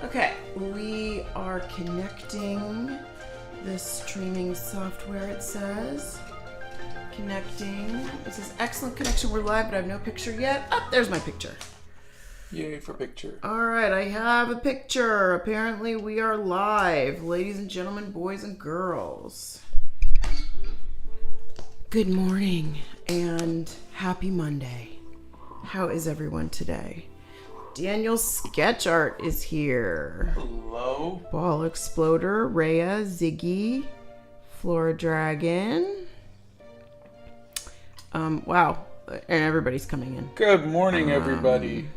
Okay, we are connecting this streaming software, it says. Connecting. It says excellent connection, we're live, but I have no picture yet. Oh, there's my picture. Yay for picture. Alright, I have a picture. Apparently we are live. Ladies and gentlemen, boys and girls. Good morning and happy Monday. How is everyone today? Daniel's sketch art is here. Hello. Ball Exploder, Rhea, Ziggy, Flora Dragon. Wow. And everybody's coming in. Good morning, everybody.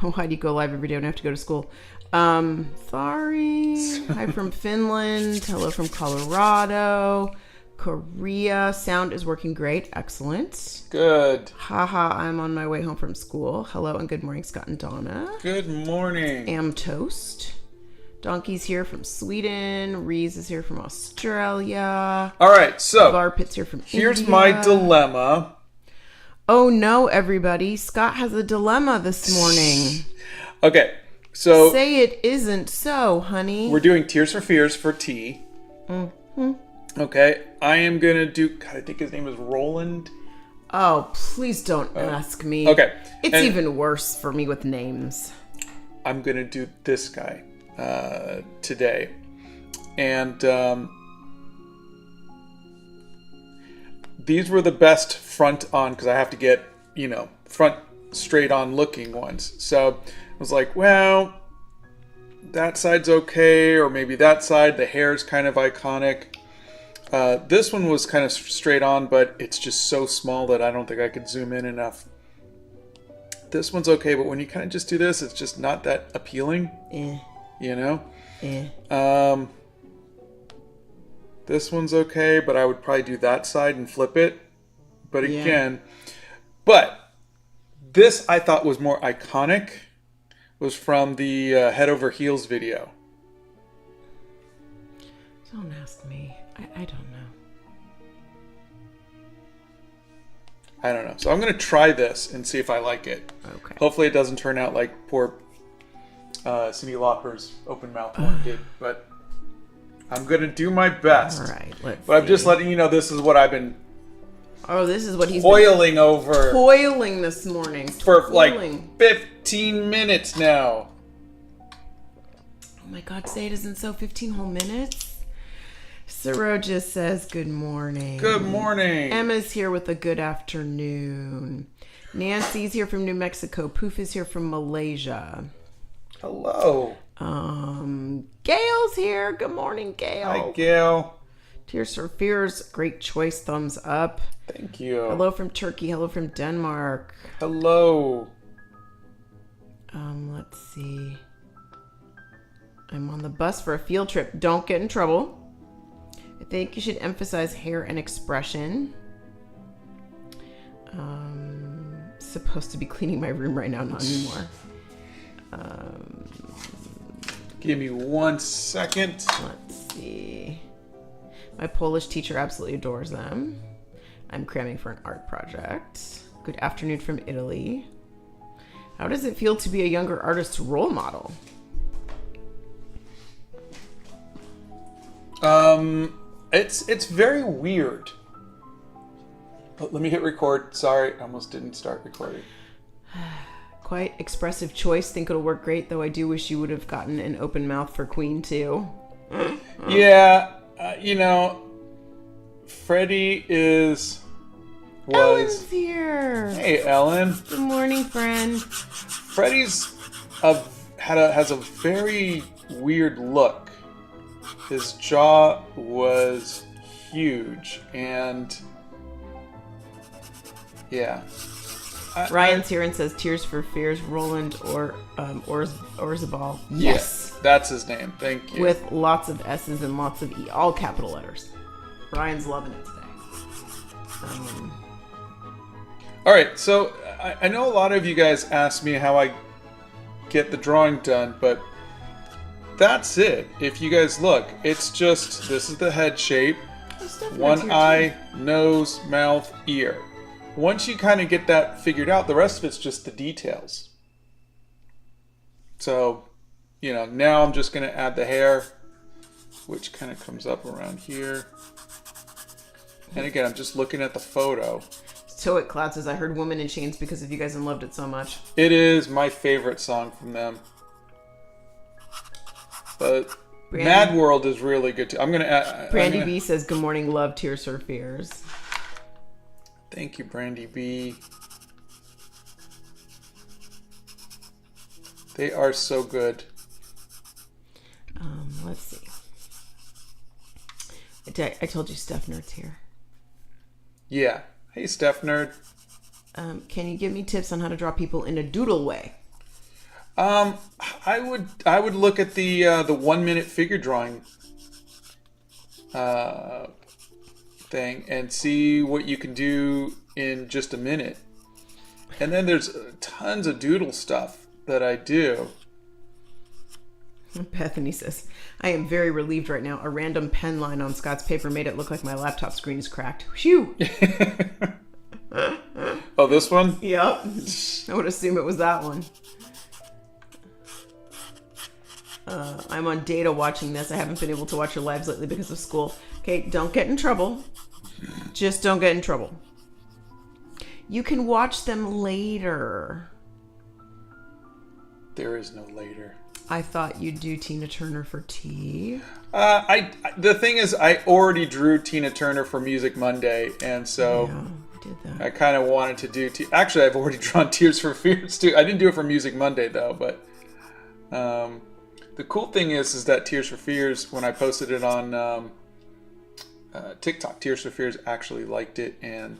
Why do you go live every day when I have to go to school? Sorry. Hi from Finland. Hello from Colorado. Korea. Sound is working great. Excellent. Good. Haha, I'm on my way home from school. Hello and good morning, Scott and Donna. Good morning. Am Toast. Donkey's here from Sweden. Reese is here from Australia. All right, so Varpit's here from here's India. my dilemma. Oh no, everybody. Scott has a dilemma this morning. Okay, so Say it isn't so, honey. we're doing Tears for Fears for T. Mm-hmm. Okay, I am going to do, God, I think his name is Roland. Oh, please don't ask me. Okay. It's and even worse for me with names. I'm going to do this guy today. And these were the best front on, because I have to get, front straight on looking ones. So I was like, well, that side's okay, or maybe that side, the hair's kind of iconic. This one was kind of straight on, but it's just so small that I don't think I could zoom in enough. This one's okay, but when you kind of just do this, it's just not that appealing. This one's okay, but I would probably do that side and flip it. But again, this I thought was more iconic, was from the Head Over Heels video. Don't ask me. I don't know. I don't know. So I'm going to try this and see if I like it. Okay. Hopefully it doesn't turn out like poor Cyndi Lauper's open mouth one did. But I'm going to do my best. All right, let's But I'm see. just letting you know this is what I've been Oh, this is what he's toiling over toiling this morning. for Toiling. like 15 minutes now. Oh my God, say it isn't so. 15 whole minutes? Siro just says good morning. Good morning. Emma's here with a good afternoon. Nancy's here from New Mexico. Poof is here from Malaysia. Hello. Gail's here. Good morning, Gail. Hi, Gail. Tears for Fears. Great choice. Thumbs up. Thank you. Hello from Turkey. Hello from Denmark. Hello. Let's see. I'm on the bus for a field trip. Don't get in trouble. I think you should emphasize hair and expression. Supposed to be cleaning my room right now, not anymore. Give me 1 second. Let's see. My Polish teacher absolutely adores them. I'm cramming for an art project. Good afternoon from Italy. How does it feel to be a younger artist's role model? It's very weird. Oh, let me hit record. Sorry, I almost didn't start recording. Quite expressive choice. Think it'll work great, though I do wish you would have gotten an open mouth for Queen, too. Yeah, Freddie Ellen's here. Hey, Ellen. Good morning, friend. Freddie's has a very weird look. His jaw was huge, and yeah. Ryan's here and says Tears for Fears, Roland or Orzabal. Yes. Yeah, that's his name. Thank you. With lots of S's and lots of E, all capital letters. Ryan's loving it today. All right, so I know a lot of you guys ask me how I get the drawing done, but that's it. If you guys look, it's just, this is the head shape, one eye, nose, mouth, ear. Once you kind of get that figured out, the rest of it's just the details. So, now I'm just going to add the hair, which kind of comes up around here. And again, I'm just looking at the photo. So it Cloud says, I heard Woman in Chains because of you guys and loved it so much. It is my favorite song from them. But Mad World is really good too. I'm going to add... Brandy B says, good morning, love, Tears for Fears. Thank you, Brandy B. They are so good. Let's see. I told you Steph Nerd's here. Yeah. Hey, Steph Nerd. Can you give me tips on how to draw people in a doodle way? I would look at the 1 minute figure drawing thing and see what you can do in just a minute. And then there's tons of doodle stuff that I do. Bethany says, I am very relieved right now. A random pen line on Scott's paper made it look like my laptop screen is cracked. Phew! Oh, this one? Yep. I would assume it was that one. I'm on data watching this. I haven't been able to watch your lives lately because of school. Okay, don't get in trouble. Just don't get in trouble. You can watch them later. There is no later. I thought you'd do Tina Turner for tea. The thing is, I already drew Tina Turner for Music Monday, and so Yeah, you did that. I kind of wanted to do... Actually, I've already drawn Tears for Fears, too. I didn't do it for Music Monday, though, but... the cool thing is that Tears for Fears, when I posted it on TikTok, Tears for Fears actually liked it and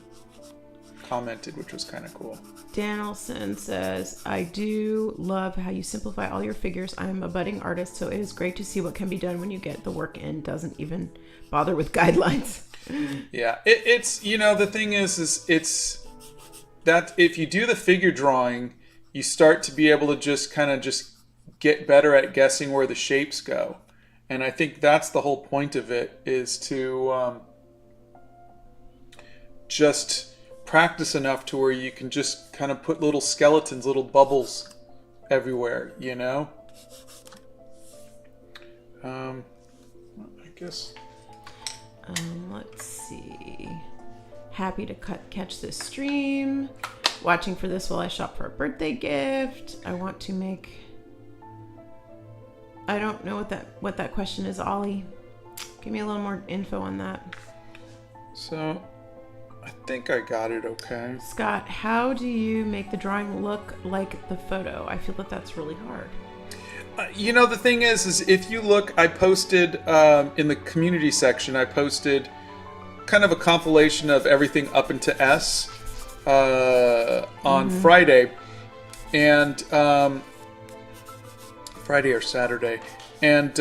commented, which was kind of cool. Danielson says, I do love how you simplify all your figures. I am a budding artist, so it is great to see what can be done when you get the work in. Doesn't even bother with guidelines. Yeah, it's the thing is it's that if you do the figure drawing, you start to be able to just get better at guessing where the shapes go. And I think that's the whole point of it, is to just practice enough to where you can just kind of put little skeletons, little bubbles everywhere, I guess. Let's see. Happy to catch this stream. Watching for this while I shop for a birthday gift. I want to make... I don't know what that question is, Ollie. Give me a little more info on that. So, I think I got it okay. Scott, how do you make the drawing look like the photo? I feel that that's really hard. The thing is if you look, I posted in the community section, I posted kind of a compilation of everything up into S on Friday. And... Friday or Saturday, and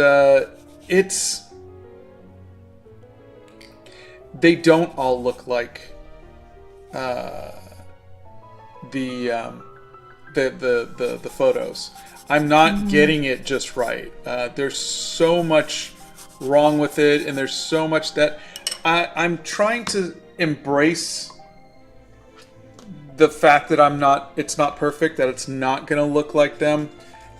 they don't all look like the photos. I'm not getting it just right. There's so much wrong with it, and there's so much that I'm trying to embrace the fact that it's not perfect, that it's not going to look like them,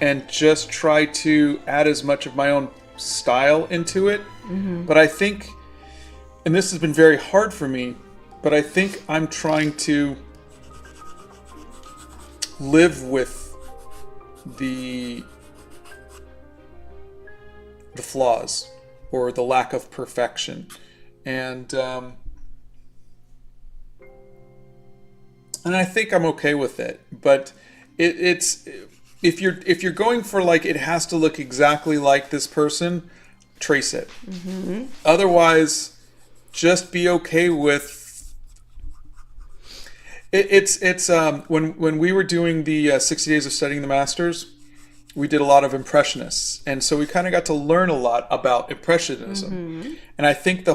and just try to add as much of my own style into it. But I think, and this has been very hard for me, but I think I'm trying to live with the flaws or the lack of perfection, and I think I'm okay with it. But it's if you're going for it has to look exactly like this person, trace it. Otherwise, just be okay with it. It's when we were doing the 60 Days of Studying the Masters, we did a lot of Impressionists, and so we kind of got to learn a lot about Impressionism. And I think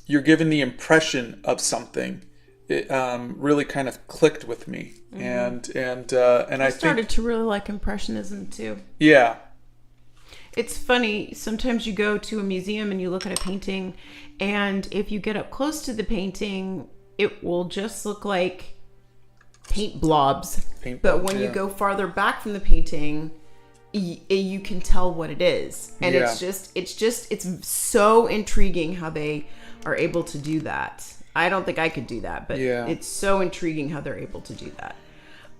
you're given the impression of something. It really kind of clicked with me, and I started to really like Impressionism too. Yeah, it's funny. Sometimes you go to a museum and you look at a painting, and if you get up close to the painting, it will just look like paint blobs. Paint But blobs, when yeah. you go farther back from the painting, you can tell what it is. And Yeah. it's so intriguing how they are able to do that. I don't think I could do that, but Yeah. it's so intriguing how they're able to do that.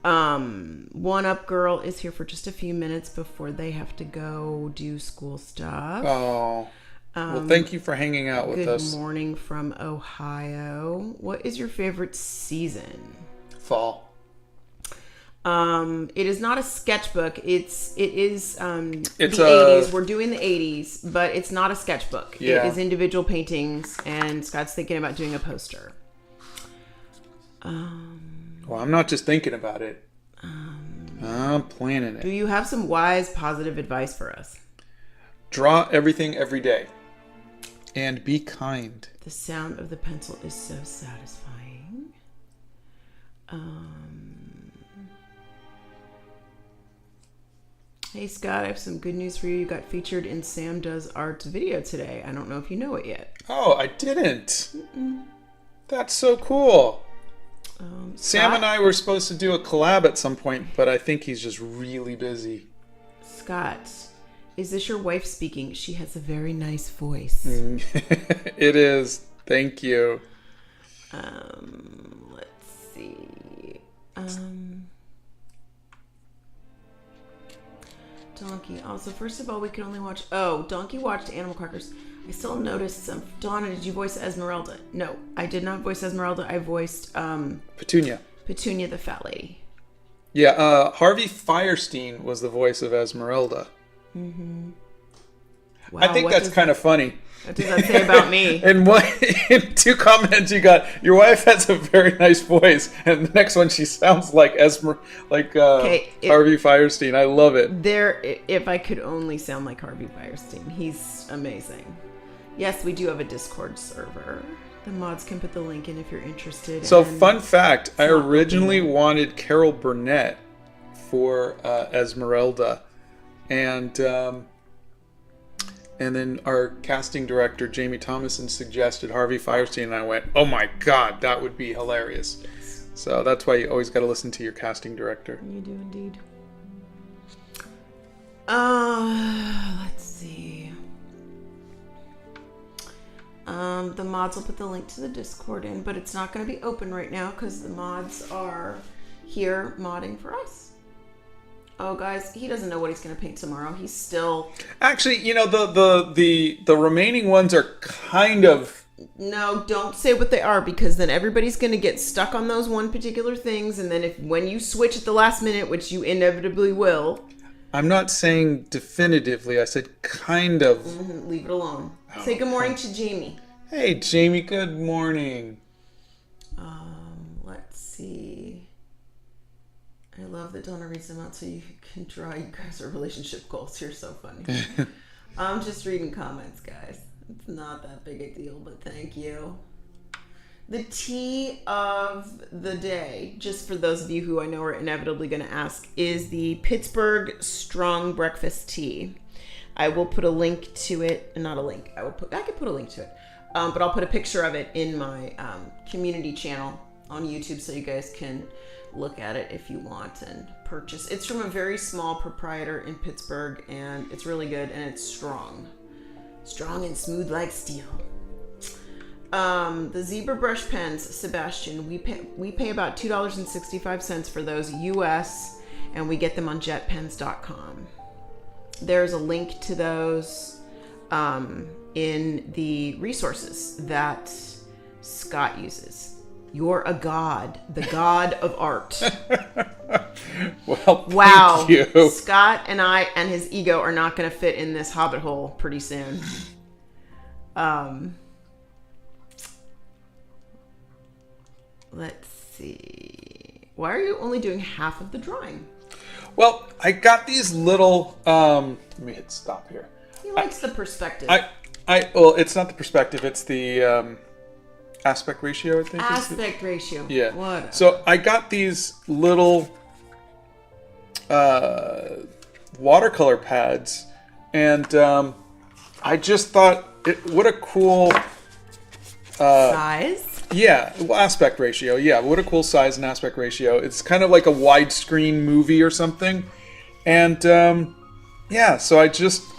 One Up Girl is here for just a few minutes before they have to go do school stuff. Oh. Well, thank you for hanging out with us. Good morning from Ohio. What is your favorite season? Fall. It is not a sketchbook. It is It's the a- 80s. We're doing the 80s, but it's not a sketchbook. Yeah. It is individual paintings, and Scott's thinking about doing a poster. Well, I'm not just thinking about it. I'm planning Do it. you have some wise, positive advice for us? Draw everything every day. And be kind. The sound of the pencil is so satisfying. Hey Scott, I have some good news for you. You got featured in Sam Does Art's video today. I don't know if you know it yet. Oh, I didn't. That's so cool. Sam Scott? and I were supposed to do a collab at some point, but I think he's just really busy. Scott, is this your wife speaking? She has a very nice voice. It is. Thank you. Let's see. Donkey. Also, first of all, we can only watch... Oh, Donkey watched Animal Crackers. I still noticed some... Donna, did you voice Esmeralda? No, I did not voice Esmeralda. I voiced Petunia. Petunia the fat lady. Yeah, Harvey Fierstein was the voice of Esmeralda. Wow, I think that's kind of funny. What does that say about me? And in 2 comments you got, your wife has a very nice voice, and the next one she sounds like Harvey Fierstein. I love it. If I could only sound like Harvey Fierstein. He's amazing. Yes, we do have a Discord server. The mods can put the link in if you're interested. So, and fun fact, I not originally working. wanted Carol Burnett for Esmeralda, and then our casting director, Jamie Thomason, suggested Harvey Fierstein, and I went, oh my god, that would be hilarious. So that's why you always got to listen to your casting director. You do indeed. Let's see. The mods will put the link to the Discord in, but it's not going to be open right now because the mods are here modding for us. Oh, guys, he doesn't know what he's going to paint tomorrow. He's still... Actually, the remaining ones are kind of... No, don't say what they are, because then everybody's going to get stuck on those one particular things, and then when you switch at the last minute, which you inevitably will... I'm not saying definitively. I said kind of. Leave it alone. Say good morning to Jamie. Hey, Jamie, good morning. Let's see. I love that Donna reads them out so you can draw. You guys are relationship goals. You're so funny. I'm just reading comments, guys. It's not that big a deal, but thank you. The tea of the day, just for those of you who I know are inevitably going to ask, is the Pittsburgh Strong Breakfast Tea. I will put a link to it. Not a link. I could put a link to it. But I'll put a picture of it in my community channel on YouTube so you guys can look at it if you want and purchase. It's from a very small proprietor in Pittsburgh, and it's really good, and it's strong. Strong and smooth like steel. The zebra brush pens, Sebastian, we pay about $2.65 for those US, and we get them on jetpens.com. There's a link to those in the resources that Scott uses. You're a god, the god of art. Well, Wow. thank you. Scott and I and his ego are not going to fit in this hobbit hole pretty soon. Let's see. Why are you only doing half of the drawing? Well, I got these little. Let me hit stop here. He likes the perspective. Well, it's not the perspective. It's the aspect ratio. I think. Aspect ratio. Yeah. Whatever. So I got these little watercolor pads, and I just thought, what a cool size. Yeah, well, aspect ratio. Yeah, what a cool size and aspect ratio. It's kind of like a widescreen movie or something. And yeah, so I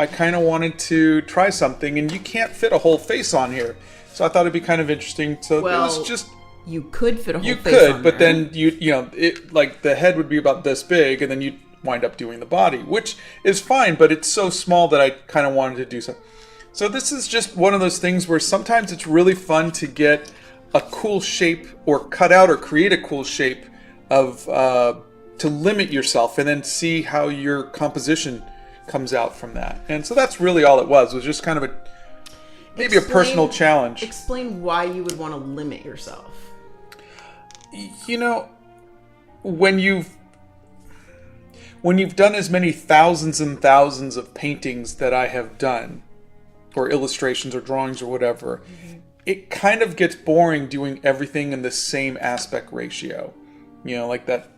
kind of wanted to try something, and you can't fit a whole face on here. So I thought it'd be kind of interesting to. Well, it was just you could fit a whole you face could, on but there. then you know it like the head would be about this big, and then you'd wind up doing the body, which is fine, but it's so small that I kind of wanted to do something. So this is just one of those things where sometimes it's really fun to get a cool shape or cut out or create a cool shape of to limit yourself and then see how your composition comes out from that. And so that's really all it was just kind of a personal challenge. Explain why you would want to limit yourself. You know, when you've done as many thousands and thousands of paintings that I have done, or illustrations or drawings or whatever, it kind of gets boring doing everything in the same aspect ratio. You know, like that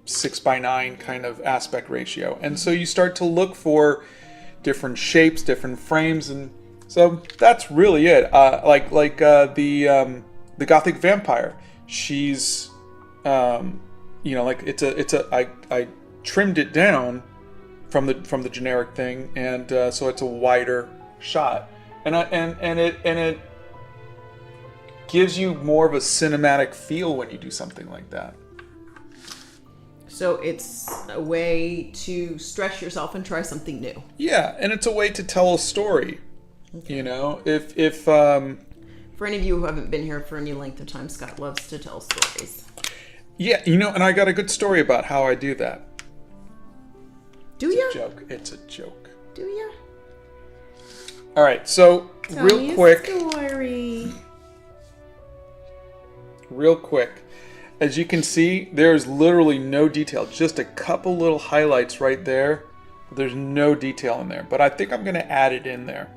6:9 kind of aspect ratio. And so you start to look for different shapes, different frames, and so that's really it. The Gothic vampire. She's, you know, like I trimmed it down from the generic thing, and so it's a wider shot, and it gives you more of a cinematic feel when you do something like that. So it's a way to stretch yourself and try something new. Yeah, and it's a way to tell a story. Okay. You know, if for any of you who haven't been here for any length of time, Scott loves to tell stories. Yeah, you know, and I got a good story about how I do that. Do you? It's a joke. It's a joke. Do you? All right, so Tell real me quick. A story. Real quick. As you can see, there's literally no detail. Just a couple little highlights right there. There's no detail in there. But I think I'm going to add it in there.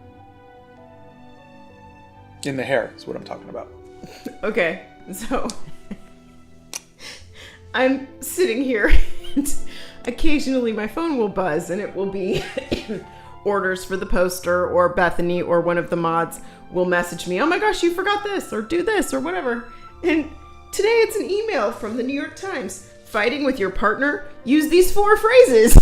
In the hair is what I'm talking about. Okay, so I'm sitting here and occasionally my phone will buzz and it will be orders for the poster, or Bethany or one of the mods will message me, oh my gosh, you forgot this, or do this, or whatever. And today it's an email from the New York Times. Fighting with your partner? Use these 4 phrases.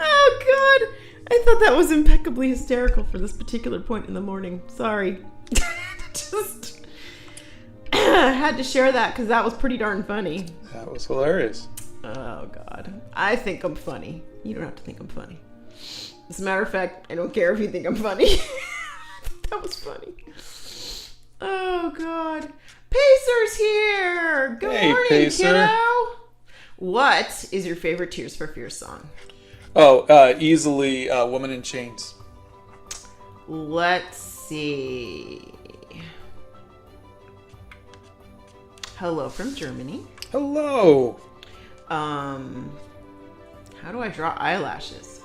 Oh God. I thought that was impeccably hysterical for this particular point in the morning. Sorry. Just had to share that because that was pretty darn funny. That was hilarious. Oh God. I think I'm funny. You don't have to think I'm funny. As a matter of fact, I don't care if you think I'm funny. That was funny. Oh, God. Pacer's here. Good morning, Pacer. kiddo. What is your favorite Tears for Fears song? Oh, easily Woman in Chains. Let's see. Hello from Germany. Hello. How do I draw eyelashes?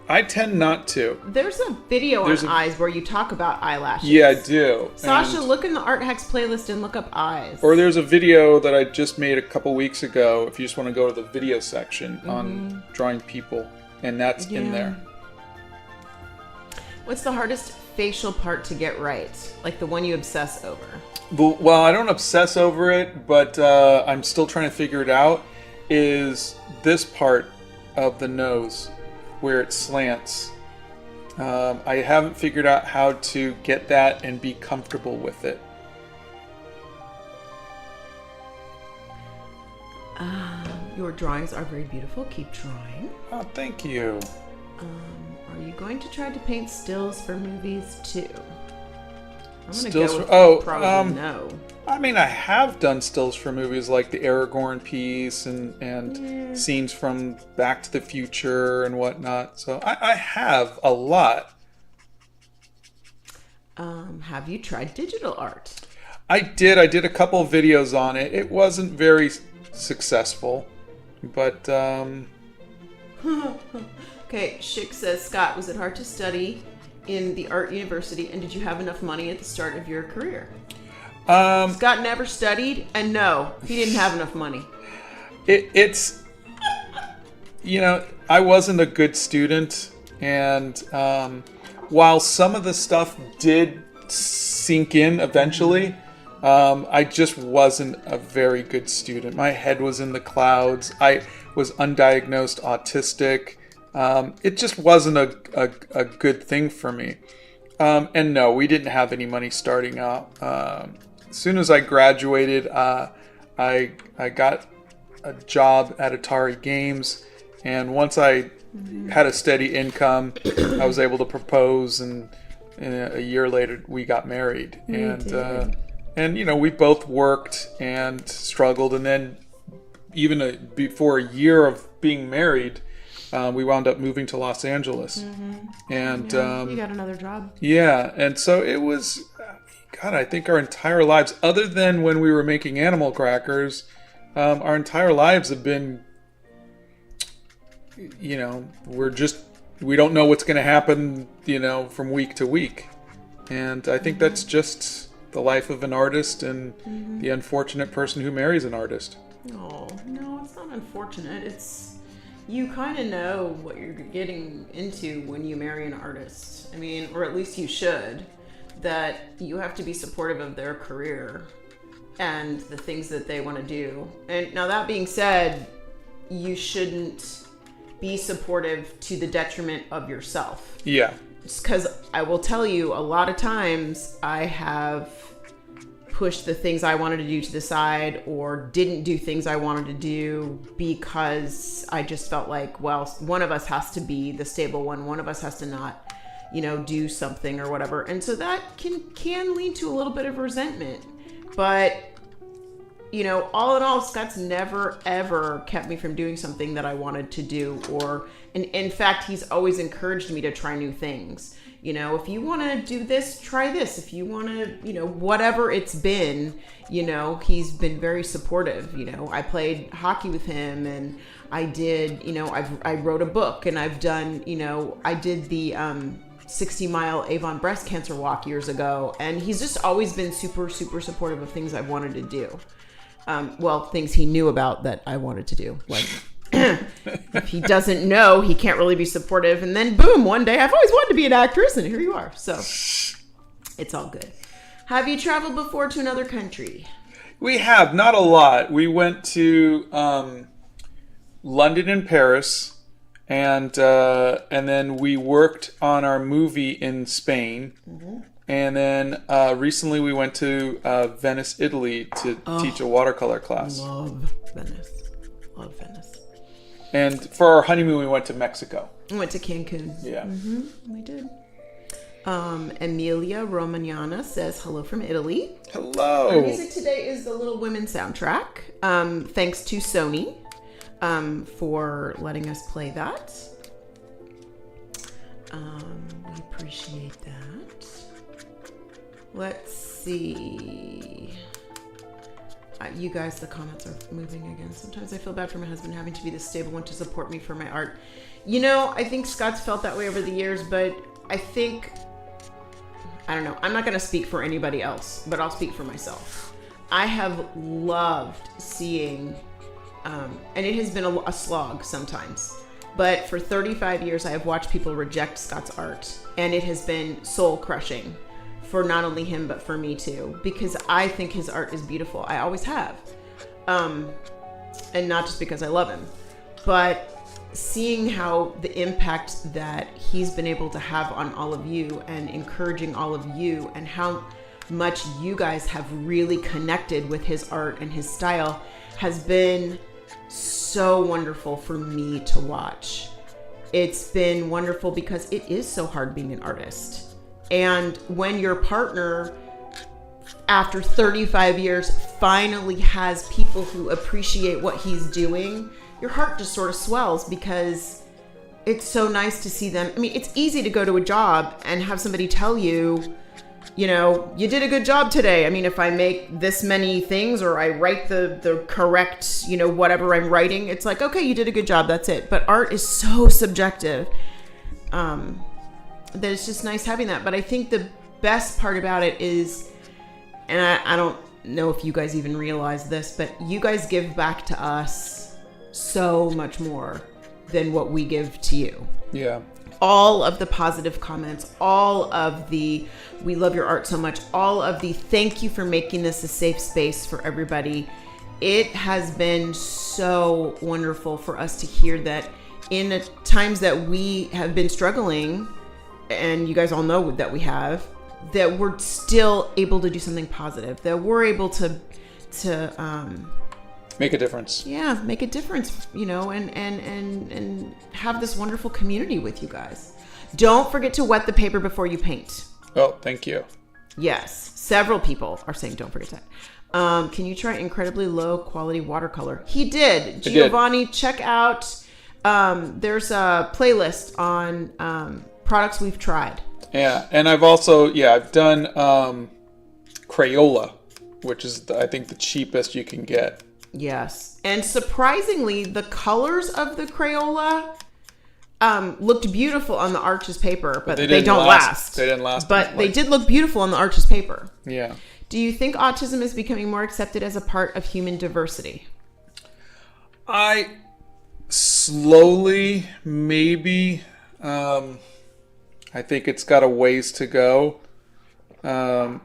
I tend not to. There's a video on eyes where you talk about eyelashes. Yeah, I do. Sasha, look in the Art Hacks playlist and look up eyes. Or there's a video that I just made a couple weeks ago, if you just want to go to the video section on drawing people, and that's in there. What's the hardest facial part to get right? Like the one you obsess over? Well, I don't obsess over it, but I'm still trying to figure it out, is this part of the nose where it slants. I haven't figured out how to get that and be comfortable with it. Your drawings are very beautiful. Keep drawing. Oh, thank you. Are you going to try to paint stills for movies too? I'm gonna Stills go with for, probably no. I mean, I have done stills for movies like the Aragorn piece and scenes from Back to the Future and whatnot. So I have a lot. Have you tried digital art? I did. I did a couple of videos on it. It wasn't very successful, but Okay, Schick says, Scott, was it hard to study in the art university, and did you have enough money at the start of your career? Scott never studied, and no, he didn't have enough money. It's, you know, I wasn't a good student, And while some of the stuff did sink in eventually, I just wasn't a very good student. My head was in the clouds. I was undiagnosed autistic. It just wasn't a good thing for me. And no, we didn't have any money starting out. As soon as I graduated, I got a job at Atari Games. And once I had a steady income, I was able to propose, and a year later we got married. And you know, we both worked and struggled, and then even before a year of being married, we wound up moving to Los Angeles. And you got another job. Yeah, and so it was, God, I think our entire lives, other than when we were making animal crackers, our entire lives have been, you know, we don't know what's going to happen, you know, from week to week. And I think that's just the life of an artist and the unfortunate person who marries an artist. Oh, no, it's not unfortunate. It's, you kind of know what you're getting into when you marry an artist. I mean, or at least you should, that you have to be supportive of their career and the things that they want to do. And now that being said, you shouldn't be supportive to the detriment of yourself. Yeah. Because I will tell you, a lot of times I have pushed the things I wanted to do to the side, or didn't do things I wanted to do because I just felt like, well, one of us has to be the stable one of us has to not, you know, do something or whatever. And so that can lead to a little bit of resentment. But, you know, all in all, Scott's never, ever kept me from doing something that I wanted to do. And in fact, he's always encouraged me to try new things. You know, if you want to do this, try this. If you want to, you know, whatever it's been, you know, he's been very supportive. You know, I played hockey with him, and I did, you know, I wrote a book, and I've done, you know, I did the 60-mile Avon breast cancer walk years ago. And he's just always been super, super supportive of things I've wanted to do. Well, things he knew about that I wanted to do. Like, if he doesn't know, he can't really be supportive. And then boom, one day, I've always wanted to be an actress, and here you are. So it's all good. Have you traveled before to another country? We have, not a lot. We went to London and Paris, and then we worked on our movie in Spain. And then recently we went to Venice, Italy to teach a watercolor class. Love Venice. Love Venice. And for our honeymoon, we went to Mexico. We went to Cancun. Yeah. We did. Emilia Romagnana says, hello from Italy. Hello. Our music today is the Little Women soundtrack. Thanks to Sony for letting us play that. We appreciate that. Let's see. You guys, the comments are moving again. Sometimes I feel bad for my husband having to be the stable one to support me for my art. You know, I think Scott's felt that way over the years, but I think, I don't know. I'm not going to speak for anybody else, but I'll speak for myself. I have loved seeing, and it has been a slog sometimes, but for 35 years, I have watched people reject Scott's art, and it has been soul crushing. For not only him, but for me too, because I think his art is beautiful. I always have. And not just because I love him, but seeing how the impact that he's been able to have on all of you and encouraging all of you, and how much you guys have really connected with his art and his style has been so wonderful for me to watch. It's been wonderful because it is so hard being an artist. And when your partner, after 35 years, finally has people who appreciate what he's doing, your heart just sort of swells, because it's so nice to see them. I mean, it's easy to go to a job and have somebody tell you, you know, you did a good job today. I mean, if I make this many things, or I write the correct, you know, whatever I'm writing, it's like, okay, you did a good job. That's it. But art is so subjective. That it's just nice having that. But I think the best part about it is, and I don't know if you guys even realize this, but you guys give back to us so much more than what we give to you. Yeah. all of the positive comments, all of the "we love your art so much," all of the "thank you for making this a safe space for everybody." It has been so wonderful for us to hear that in times that we have been struggling, and you guys all know that we have, that we're still able to do something positive, that we're able to make a difference. Yeah, make a difference, and have this wonderful community with you guys. Don't forget to wet the paper before you paint. Oh, thank you. Yes, several people are saying don't forget that. Can you try incredibly low quality watercolor? He did. Giovanni, check out. There's a playlist on products we've tried. Yeah, and I've also I've done Crayola, which is I think the cheapest you can get. Yes, and surprisingly, the colors of the Crayola looked beautiful on the Arches paper, but they don't last. They didn't last. But they did look beautiful on the Arches paper. Yeah. Do you think autism is becoming more accepted as a part of human diversity? I slowly, maybe. I think it's got a ways to go. And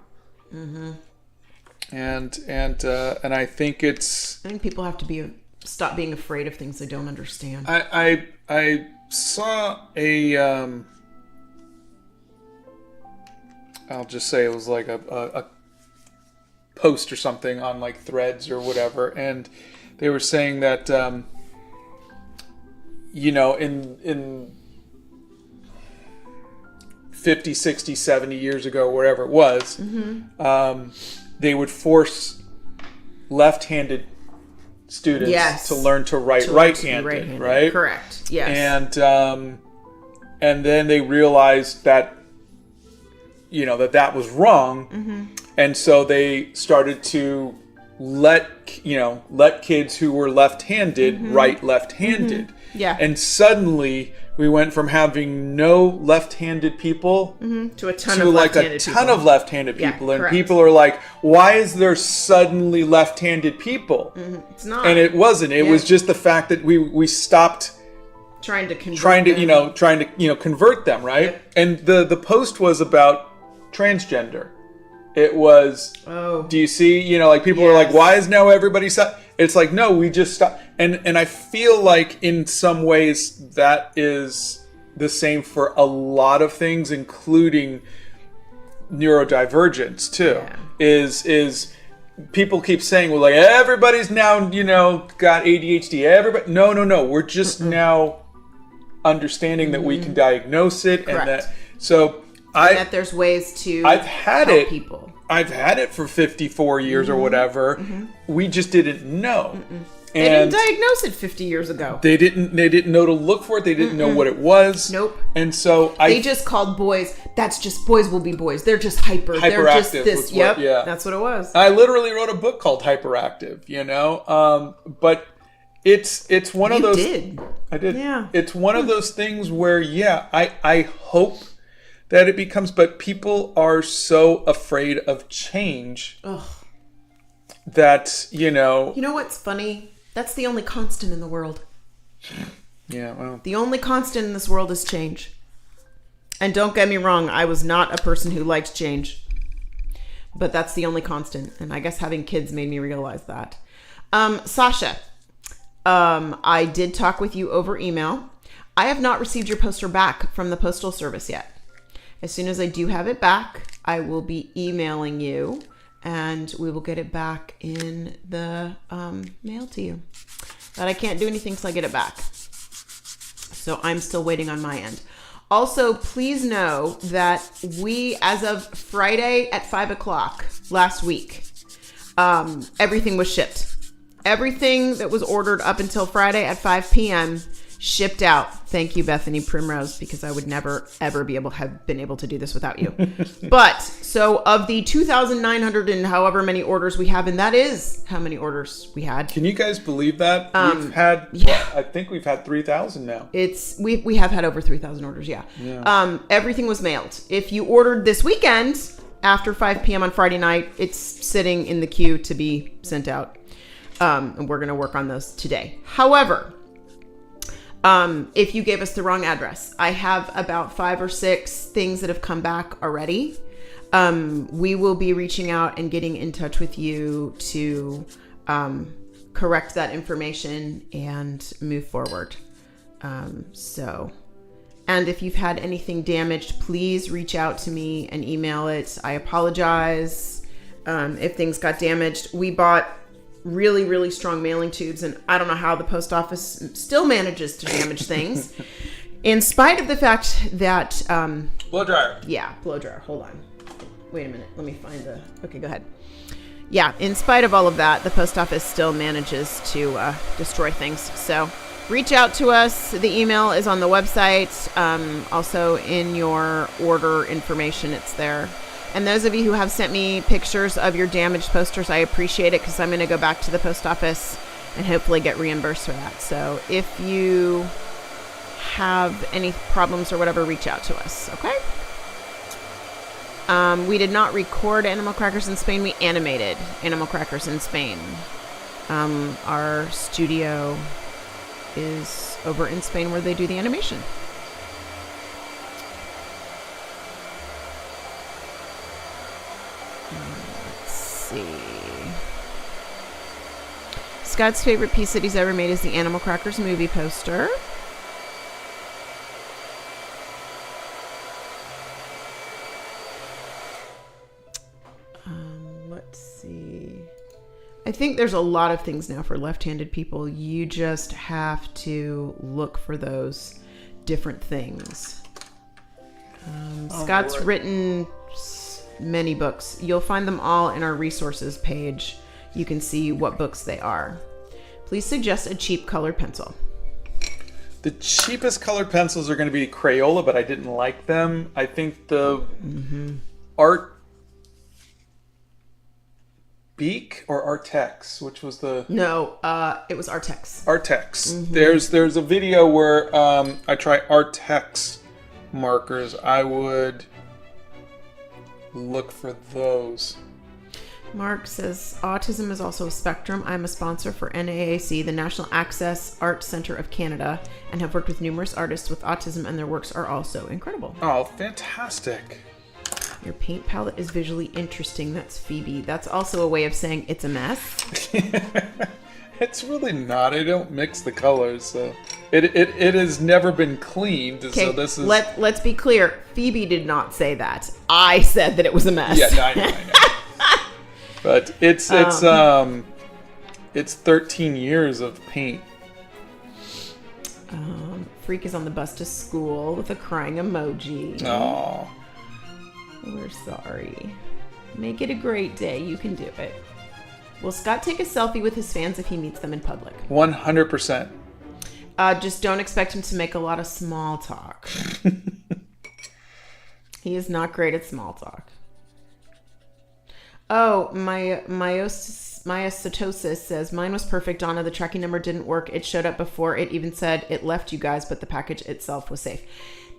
I think it's. I think people have to stop being afraid of things they don't understand. I saw a. I'll just say it was like a post or something on like Threads or whatever, and they were saying that in 50, 60, 70 years ago, wherever it was, they would force left-handed students to learn to write right-handed, right? Correct. Yes. And then they realized that that was wrong, and so they started to let kids who were left-handed write left-handed. Yeah. And suddenly we went from having no left-handed people to a ton of left-handed people. Of left-handed people, and correct. people are like, "Why is there suddenly left-handed people?" It's not, and it wasn't. It was just the fact that we stopped trying to convert them, right? Yep. And the post was about transgender. It was, do you see, people are like, why is now everybody it's like, no, we just stopped. And I feel like in some ways that is the same for a lot of things, including neurodivergence too. Yeah. Is people keep saying, well, like, everybody's now, got ADHD. Everybody, no. We're just now understanding that we can diagnose it. Correct. And that, so that there's ways to help people. I've had it for 54 years or whatever. We just didn't know. They didn't diagnose it 50 years ago. They didn't know to look for it. They didn't know what it was. Nope. And so they just called boys. That's just boys will be boys. They're just hyper. They're just this. That's what it was. I literally wrote a book called Hyperactive, but it's one of those. I did. Yeah. It's one of those things where I hope that it becomes, but people are so afraid of change. That, You know what's funny? That's the only constant in the world. Yeah, well. The only constant in this world is change. And don't get me wrong, I was not a person who liked change. But that's the only constant. And I guess having kids made me realize that. Sasha, I did talk with you over email. I have not received your poster back from the Postal Service yet. As soon as I do have it back, I will be emailing you. And we will get it back in the mail to you. But I can't do anything till I get it back. So I'm still waiting on my end. Also, please know that we, as of Friday at 5 o'clock last week, everything was shipped. Everything that was ordered up until Friday at 5 p.m. shipped out. Thank you, Bethany Primrose, because I would never, ever have been able to do this without you. But, so of the 2,900 and however many orders we have, and that is how many orders we had. Can you guys believe that? We've had, I think we've had 3,000 now. We have had over 3,000 orders, yeah. Everything was mailed. If you ordered this weekend, after 5 p.m. on Friday night, it's sitting in the queue to be sent out. And we're going to work on those today. However, if you gave us the wrong address. I have about 5 or 6 things that have come back already. We will be reaching out and getting in touch with you to correct that information and move forward. And if you've had anything damaged, please reach out to me and email it. I apologize if things got damaged. We bought really, really strong mailing tubes, and I don't know how the post office still manages to damage things. In spite of the fact that... blow dryer. Yeah, blow dryer. Hold on. Wait a minute. Let me find the... Okay, go ahead. Yeah, in spite of all of that, the post office still manages to destroy things. So reach out to us. The email is on the website. Also in your order information, it's there. And those of you who have sent me pictures of your damaged posters, I appreciate it, because I'm going to go back to the post office and hopefully get reimbursed for that. So if you have any problems or whatever, reach out to us, okay? We did not record Animal Crackers in Spain. We animated Animal Crackers in Spain. Our studio is over in Spain where they do the animation. Let's see. Scott's favorite piece that he's ever made is the Animal Crackers movie poster. Let's see. I think there's a lot of things now for left-handed people. You just have to look for those different things. Scott's written many books. You'll find them all in our resources page. You can see what books they are. Please suggest a cheap colored pencil. The cheapest colored pencils are going to be Crayola, but I didn't like them. I think the Art Beak or Artex, which was the... No, it was Artex. Artex. There's a video where I try Artex markers. I would look for those. Mark says, autism is also a spectrum. I'm a sponsor for NAAC, the National Access Art Center of Canada, and have worked with numerous artists with autism, and their works are also incredible. Oh, fantastic. Your paint palette is visually interesting. That's Phoebe. That's also a way of saying it's a mess. It's really not. I don't mix the colors, so it has never been cleaned. Okay, so this is... let's be clear. Phoebe did not say that. I said that it was a mess. Yeah, no, I know. But it's 13 years of paint. Freak is on the bus to school with a crying emoji. Oh, we're sorry. Make it a great day. You can do it. Will Scott take a selfie with his fans if he meets them in public? 100%. Just don't expect him to make a lot of small talk. He is not great at small talk. Oh, my myositosis says, mine was perfect, Donna. The tracking number didn't work. It showed up before it even said it left you guys, but the package itself was safe.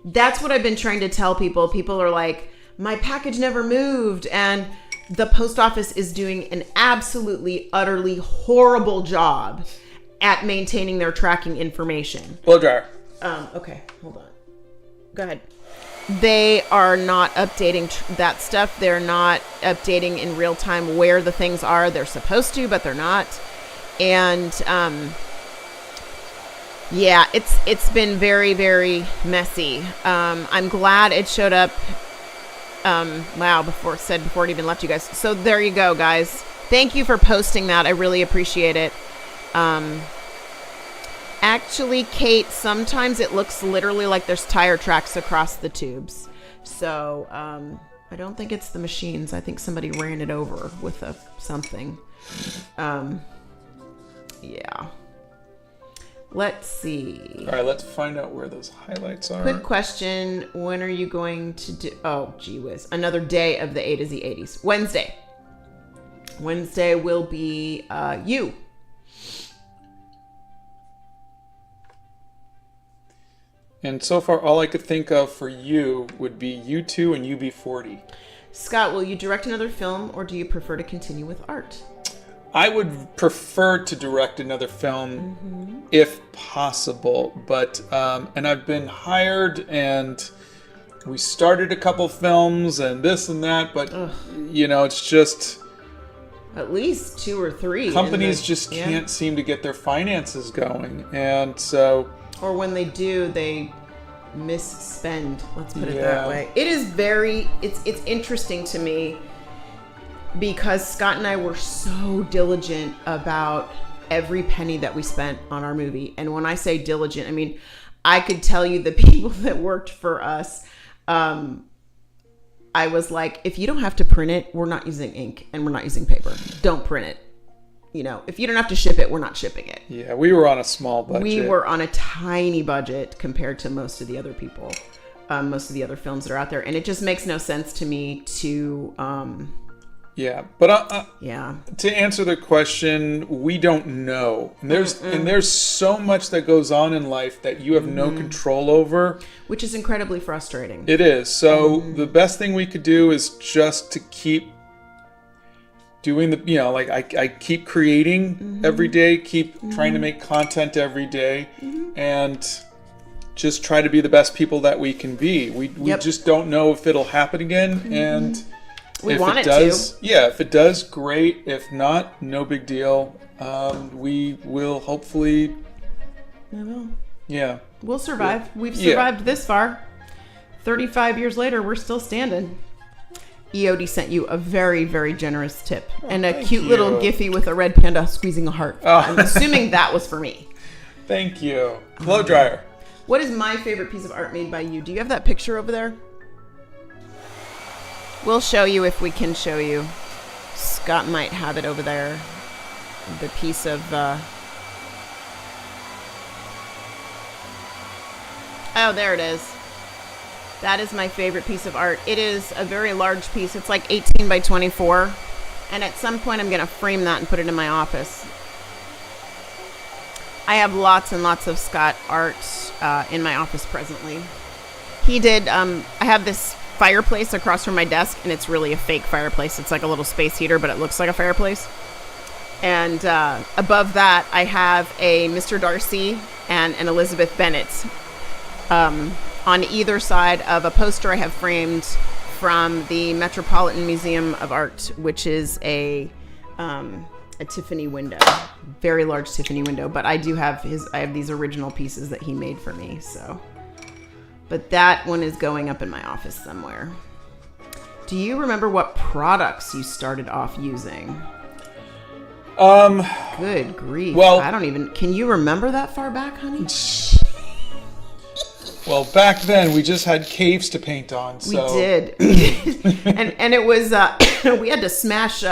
That's what I've been trying to tell people. People are like, my package never moved. And the post office is doing an absolutely, utterly horrible job at maintaining their tracking information. Blow dryer. Okay, hold on. Go ahead. They are not updating that stuff. They're not updating in real time where the things are. They're supposed to, but they're not. And yeah, it's been very, very messy. I'm glad it showed up. Wow, before it even left you guys. So there you go, guys. Thank you for posting that. I really appreciate it. Actually, Kate, sometimes it looks literally like there's tire tracks across the tubes. So, I don't think it's the machines. I think somebody ran it over with something. Yeah. Let's see. All right, let's find out where those highlights are. Quick question. When are you going to do... Oh, gee whiz. Another day of the A to Z 80s. Wednesday. Wednesday will be you. And so far, all I could think of for you would be U2 and UB40. Scott, will you direct another film, or do you prefer to continue with art? I would prefer to direct another film if possible, but and I've been hired and we started a couple films and this and that, but it's just at least 2 or 3. Companies just can't seem to get their finances going, and so or when they do, they misspend. Let's put it that way. It is it's interesting to me because Scott and I were so diligent about every penny that we spent on our movie. And when I say diligent, I mean, I could tell you the people that worked for us. I was like, if you don't have to print it, we're not using ink and we're not using paper. Don't print it. If you don't have to ship it, we're not shipping it. Yeah, we were on a small budget. We were on a tiny budget compared to most of the other people, most of the other films that are out there. And it just makes no sense to me to... to answer the question, we don't know. And there's so much that goes on in life that you have no control over, which is incredibly frustrating. It is. So the best thing we could do is just to keep doing I keep creating every day, keep trying to make content every day, and just try to be the best people that we can be. We just don't know if it'll happen again, and we if want it it does, to. Yeah, if it does, great. If not, no big deal. We will hopefully. We will. Yeah. We'll survive. Yeah. We've survived this far. 35 years later, we're still standing. EOD sent you a very, very generous tip and a cute little Giphy with a red panda squeezing a heart. I'm assuming that was for me. Thank you. Blow dryer. What is my favorite piece of art made by you? Do you have that picture over there? We'll show you if we can show you. Scott might have it over there. The piece of... Oh, there it is. That is my favorite piece of art. It is a very large piece. It's like 18 by 24. And at some point, I'm going to frame that and put it in my office. I have lots and lots of Scott art in my office presently. He did... I have this fireplace across from my desk, and it's really a fake fireplace. It's like a little space heater, but it looks like a fireplace. And above that, I have a Mr. Darcy and an Elizabeth Bennet on either side of a poster I have framed from the Metropolitan Museum of Art, which is a Tiffany window, very large Tiffany window. But I do have I have these original pieces that he made for me. So, but that one is going up in my office somewhere. Do you remember what products you started off using? Good grief. Well, I don't even... Can you remember that far back, honey? Well, back then, we just had caves to paint on, so... We did. and it was... we had to smash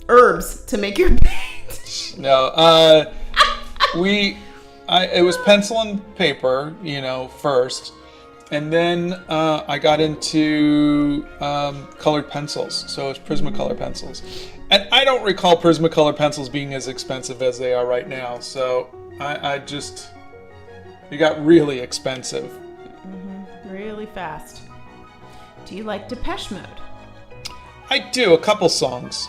herbs to make your paint. No, it was pencil and paper, first. And then I got into colored pencils, so it's Prismacolor pencils. And I don't recall Prismacolor pencils being as expensive as they are right now, so it got really expensive. Mm-hmm. Really fast. Do you like Depeche Mode? I do, a couple songs.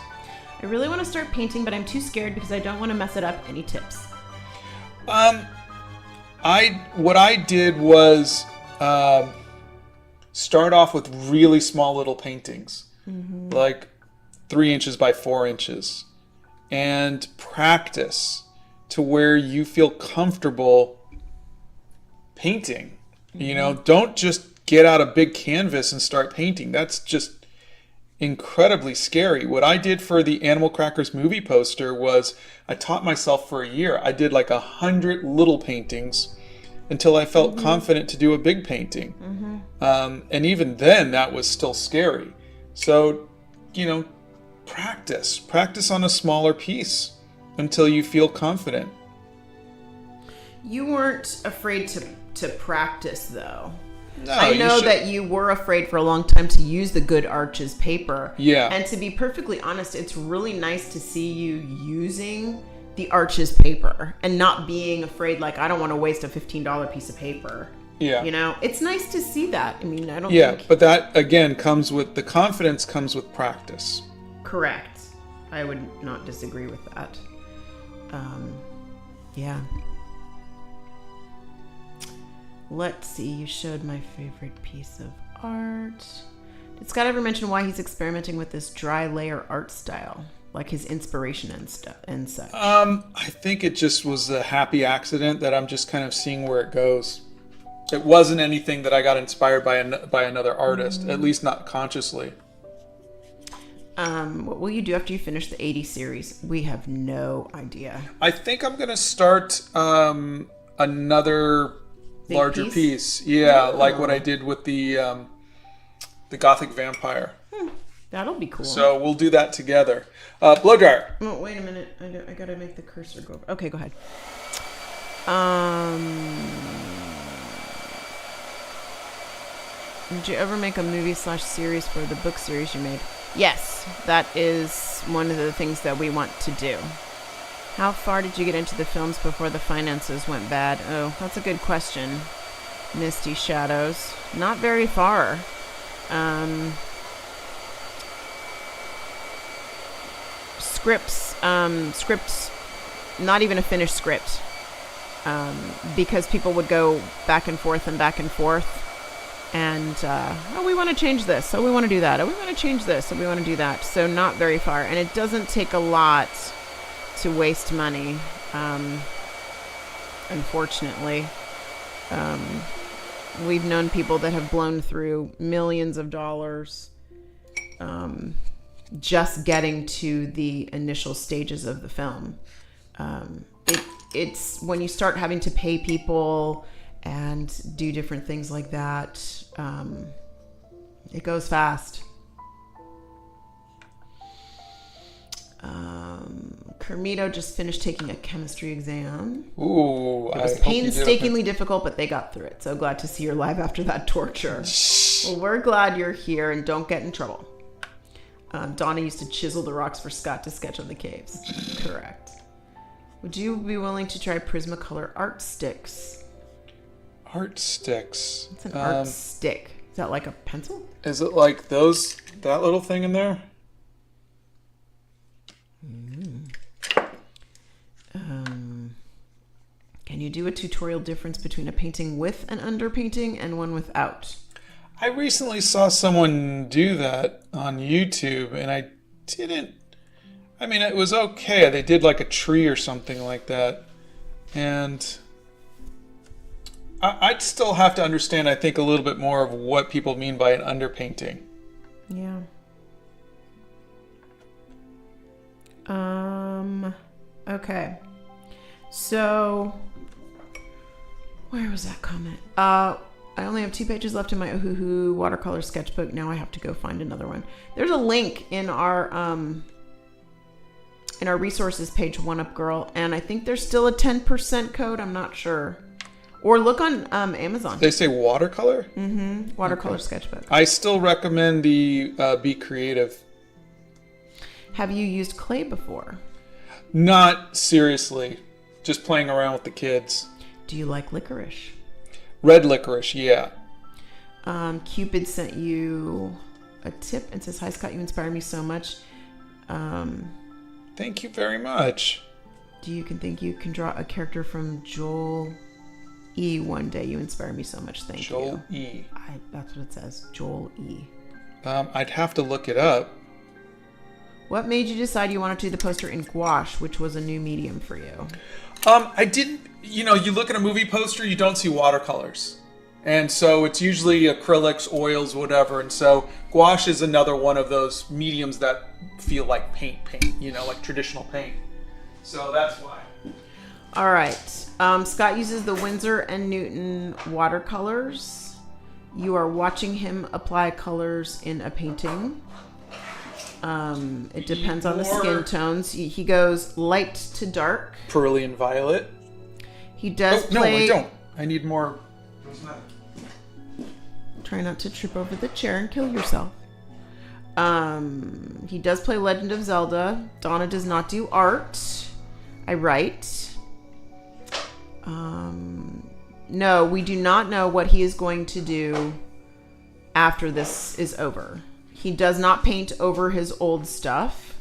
I really want to start painting, but I'm too scared because I don't want to mess it up. Any tips? What I did was start off with really small little paintings, like 3 inches by 4 inches, and practice to where you feel comfortable painting. Don't just get out a big canvas and start painting. That's just incredibly scary. What I did for the Animal Crackers movie poster was I taught myself for a year. I did like 100 little paintings until I felt confident to do a big painting. And even then, that was still scary. So, practice on a smaller piece until you feel confident. You weren't afraid to practice, though. No, I know that you were afraid for a long time to use the Good Arches paper. Yeah. And to be perfectly honest, it's really nice to see you using the Arches paper and not being afraid, like, I don't want to waste a $15 piece of paper. Yeah. It's nice to see that. I mean, I don't think... Yeah, but that, again, the confidence comes with practice. Correct. I would not disagree with that. Yeah. Let's see. You showed my favorite piece of art. Did Scott ever mention why he's experimenting with this dry layer art style? Like his inspiration and such? I think it just was a happy accident that I'm just kind of seeing where it goes. It wasn't anything that I got inspired by another artist, at least not consciously. What will you do after you finish the 80 series? We have no idea. I think I'm going to start another Big larger piece. Yeah, like what I did with the Gothic Vampire. That'll be cool. So we'll do that together. Blow dryer. Oh, wait a minute. I gotta make the cursor go over. Okay, go ahead. Did you ever make a movie/series for the book series you made? Yes, that is one of the things that we want to do. How far did you get into the films before the finances went bad? Oh, that's a good question. Misty Shadows. Not very far. Scripts, not even a finished script. Because people would go back and forth. And, oh, we want to change this. Oh, we want to do that. Oh, we want to change this. Oh, we want to do that. So not very far. And it doesn't take a lot to waste money, unfortunately. We've known people that have blown through millions of dollars just getting to the initial stages of the film. It's when you start having to pay people and do different things like that, it goes fast. Kermito just finished taking a chemistry exam. Ooh, it was painstakingly difficult, but they got through it. So glad to see you're live after that torture. Well, we're glad you're here and don't get in trouble. Donna used to chisel the rocks for Scott to sketch on the caves. Correct. Would you be willing to try Prismacolor art sticks? Art sticks. It's an art stick. Is that like a pencil? Is it like that little thing in there? Can you do a tutorial difference between a painting with an underpainting and one without? I recently saw someone do that on YouTube, and I didn't. I mean, it was okay. They did like a tree or something like that. And I'd still have to understand, I think, a little bit more of what people mean by an underpainting. Yeah. Okay. So, where was that comment? I only have 2 pages left in my Ohuhu watercolor sketchbook. Now I have to go find another one. There's a link in our resources page, One Up Girl, and I think there's still a 10% code. I'm not sure. Or look on Amazon. They say watercolor? Mm-hmm. Watercolor sketchbook. I still recommend the Be Creative. Have you used clay before? Not seriously. Just playing around with the kids. Do you like licorice? Red licorice, yeah. Cupid sent you a tip and says, "Hi Scott, you inspire me so much." Thank you very much. Do you think you can draw a character from Joel E one day? You inspire me so much. Thank you. Joel E. That's what it says. Joel E. I'd have to look it up. What made you decide you wanted to do the poster in gouache, which was a new medium for you? I didn't, you look at a movie poster, you don't see watercolors. And so it's usually acrylics, oils, whatever. And so gouache is another one of those mediums that feel like paint, like traditional paint. So that's why. All right. Scott uses the Winsor & Newton watercolors. You are watching him apply colors in a painting. It depends on the skin tones. He goes light to dark. Cerulean violet. He does No, I don't. I need more. Try not to trip over the chair and kill yourself. He does play Legend of Zelda. Donna does not do art. I write. No, we do not know what he is going to do after this is over. He does not paint over his old stuff.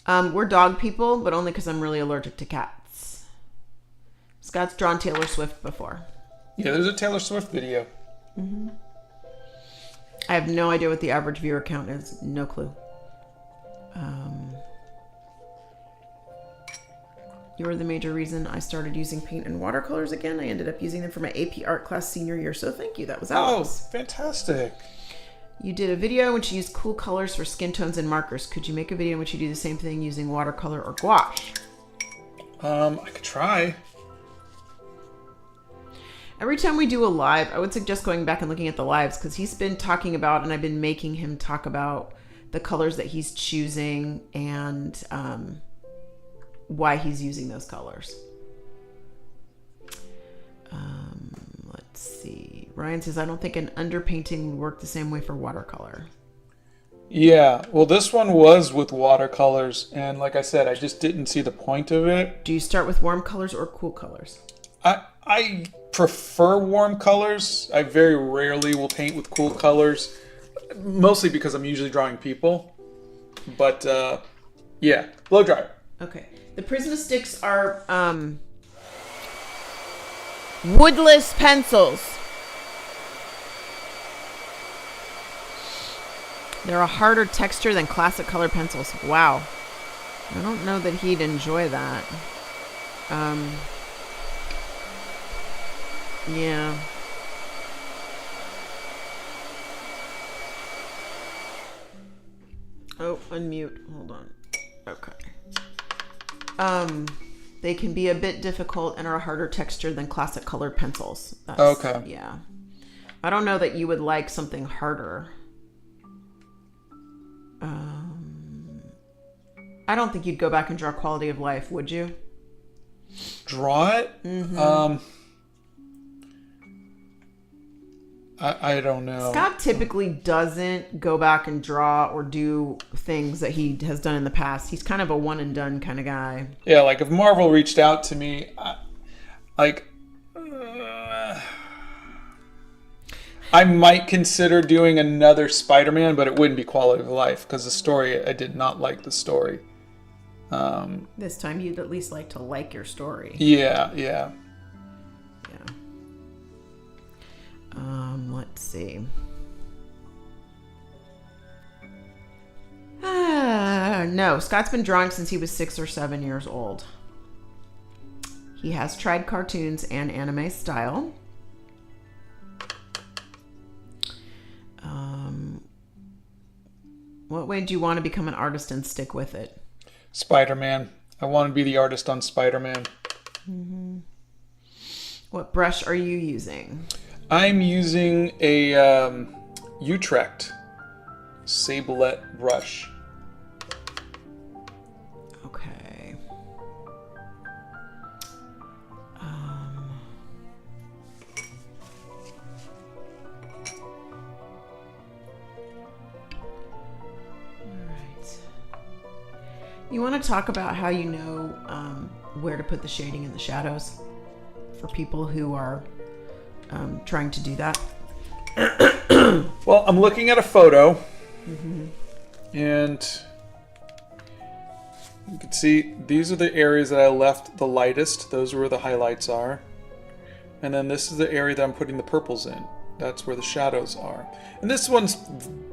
We're dog people, but only because I'm really allergic to cats. Scott's drawn Taylor Swift before. Yeah, there's a Taylor Swift video. I have no idea what the average viewer count is. No clue. You were the major reason I started using paint and watercolors again. I ended up using them for my AP art class senior year, so thank you. That was Alex. Oh, fantastic. You did a video in which you used cool colors for skin tones and markers. Could you make a video in which you do the same thing using watercolor or gouache? I could try. Every time we do a live, I would suggest going back and looking at the lives, because he's been talking about, and I've been making him talk about the colors that he's choosing and why he's using those colors. Let's see. Ryan says, I don't think an underpainting would work the same way for watercolor. Yeah, well, this one was with watercolors, and like I said, I just didn't see the point of it. Do you start with warm colors or cool colors? I prefer warm colors. I very rarely will paint with cool colors, mostly because I'm usually drawing people. But yeah, blow dryer. Okay. The Prisma sticks are woodless pencils. They're a harder texture than classic color pencils. Wow. I don't know that he'd enjoy that. Yeah. Oh, unmute. Hold on. Okay. They can be a bit difficult and are a harder texture than classic colored pencils. Okay. Yeah. I don't know that you would like something harder. I don't think you'd go back and draw Quality of Life, would you? Draw it? Mm-hmm. I don't know. Scott typically doesn't go back and draw or do things that he has done in the past. He's kind of a one and done kind of guy. Yeah, like if Marvel reached out to me, I might consider doing another Spider-Man, but it wouldn't be Quality of Life because the story, I did not like the story. This time you'd at least like to like your story. Yeah. Let's see. No, Scott's been drawing since he was 6 or 7 years old. He has tried cartoons and anime style. What way do you want to become an artist and stick with it? Spider-Man. I want to be the artist on Spider-Man. Mm-hmm. What brush are you using? I'm using a Utrecht Sablette brush. Okay. You want to talk about how you know where to put the shading and the shadows for people who are trying to do that? Well, I'm looking at a photo, and you can see these are the areas that I left the lightest. Those are where the highlights are. And then this is the area that I'm putting the purples in. That's where the shadows are. And this one's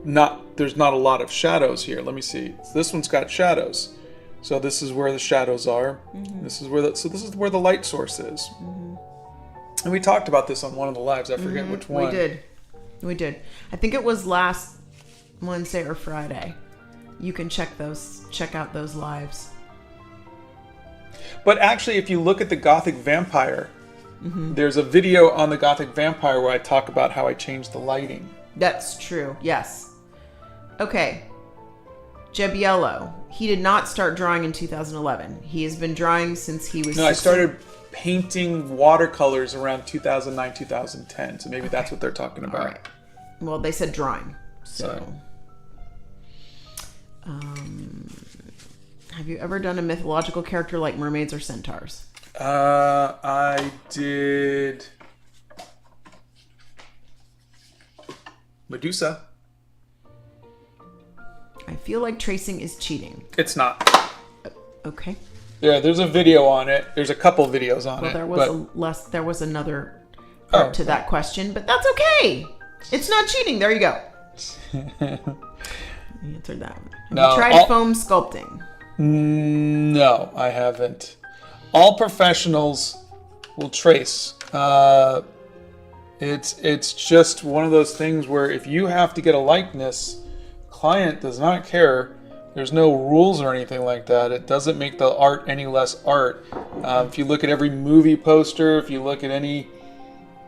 not, there's not a lot of shadows here. Let me see. This one's got shadows. So this is where the shadows are. This is where this is where the light source is. And we talked about this on one of the lives. I forget which one. We did. I think it was last Wednesday or Friday. You can check out those lives. But actually, if you look at the Gothic Vampire, there's a video on the Gothic Vampire where I talk about how I changed the lighting. That's true. Yes. Okay. Jebiello. He did not start drawing in 2011. He has been drawing since he was 16. I started painting watercolors around 2009, 2010. So maybe that's what they're talking about. All right. Well, they said drawing. So, have you ever done a mythological character like mermaids or centaurs? I did Medusa. I feel like tracing is cheating. It's not. Okay. Yeah, there's a video on it. There's a couple videos on it. There was another part to that question, but that's okay. It's not cheating. There you go. You answered that one. Have you tried foam sculpting? No, I haven't. All professionals will trace. It's just one of those things where if you have to get a likeness, client does not care. There's no rules or anything like that. It doesn't make the art any less art. If you look at every movie poster, if you look at any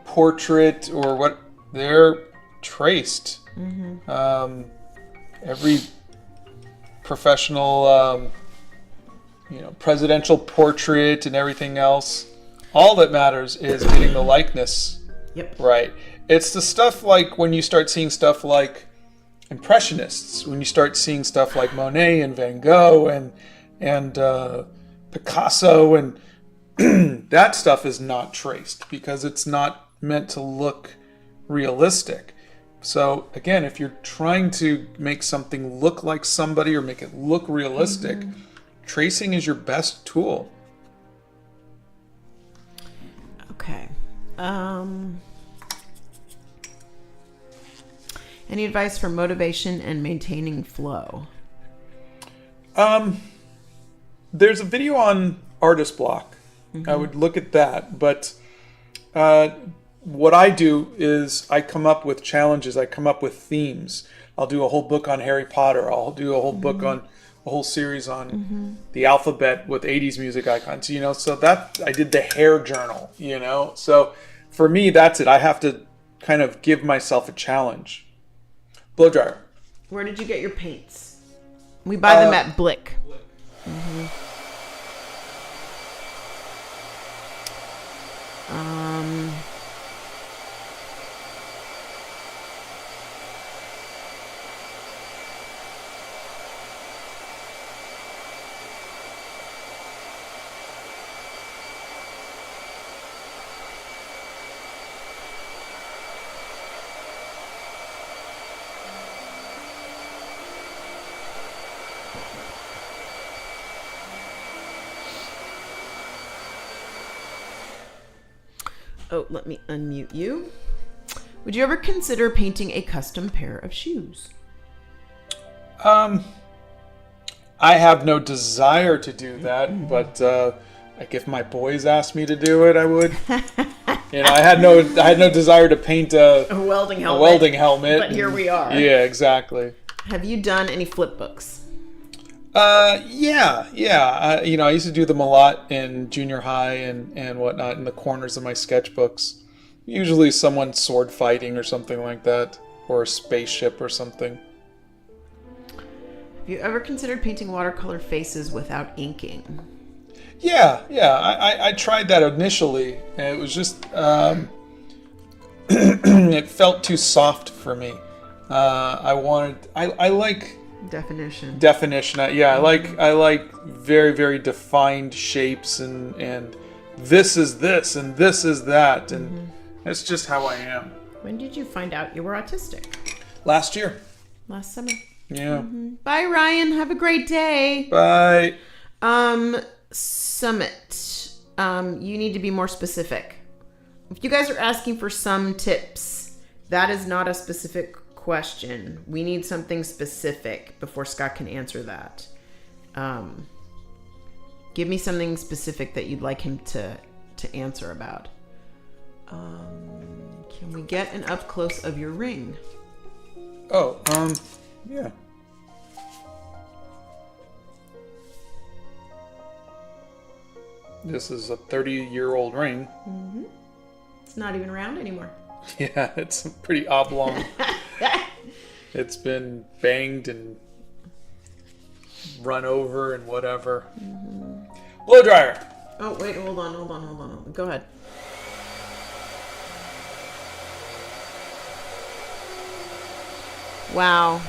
portrait or what, they're traced. Mm-hmm. Every professional, presidential portrait and everything else, all that matters is getting the likeness right. It's the stuff like when you start seeing stuff like Impressionists, when you start seeing stuff like Monet and Van Gogh and Picasso, and that stuff is not traced because it's not meant to look realistic. So again, if you're trying to make something look like somebody or make it look realistic, tracing is your best tool. Okay. Any advice for motivation and maintaining flow? There's a video on Artist Block. I would look at that. But what I do is I come up with challenges. I come up with themes. I'll do a whole book on Harry Potter. I'll do a whole book on a whole series on the alphabet with 80s music icons. So that I did the hair journal. So for me, that's it. I have to kind of give myself a challenge. Blow dryer. Where did you get your paints? We buy them at Blick. Oh, let me unmute you. Would you ever consider painting a custom pair of shoes? I have no desire to do that, but like if my boys asked me to do it, I would. I had no desire to paint a welding helmet. But here we are. Yeah, exactly. Have you done any flip books? Yeah. I used to do them a lot in junior high and whatnot in the corners of my sketchbooks. Usually someone sword fighting or something like that, or a spaceship or something. Have you ever considered painting watercolor faces without inking? Yeah. I tried that initially, and it was just it felt too soft for me. I like definition. I like very, very defined shapes and this is this and this is that, and that's just how I am. When did you find out you were autistic? Last year. Last summer. Yeah. Bye, Ryan. Have a great day. Bye. Summit. You need to be more specific. If you guys are asking for some tips, that is not a specific question. We need something specific before Scott can answer that. Give me something specific that you'd like him to answer about. Can we get an up close of your ring? Oh, yeah. This is a 30-year-old ring. It's not even round anymore. Yeah, it's pretty oblong. It's been banged and run over and whatever. Blow dryer. Oh, wait, hold on. Go ahead. Wow.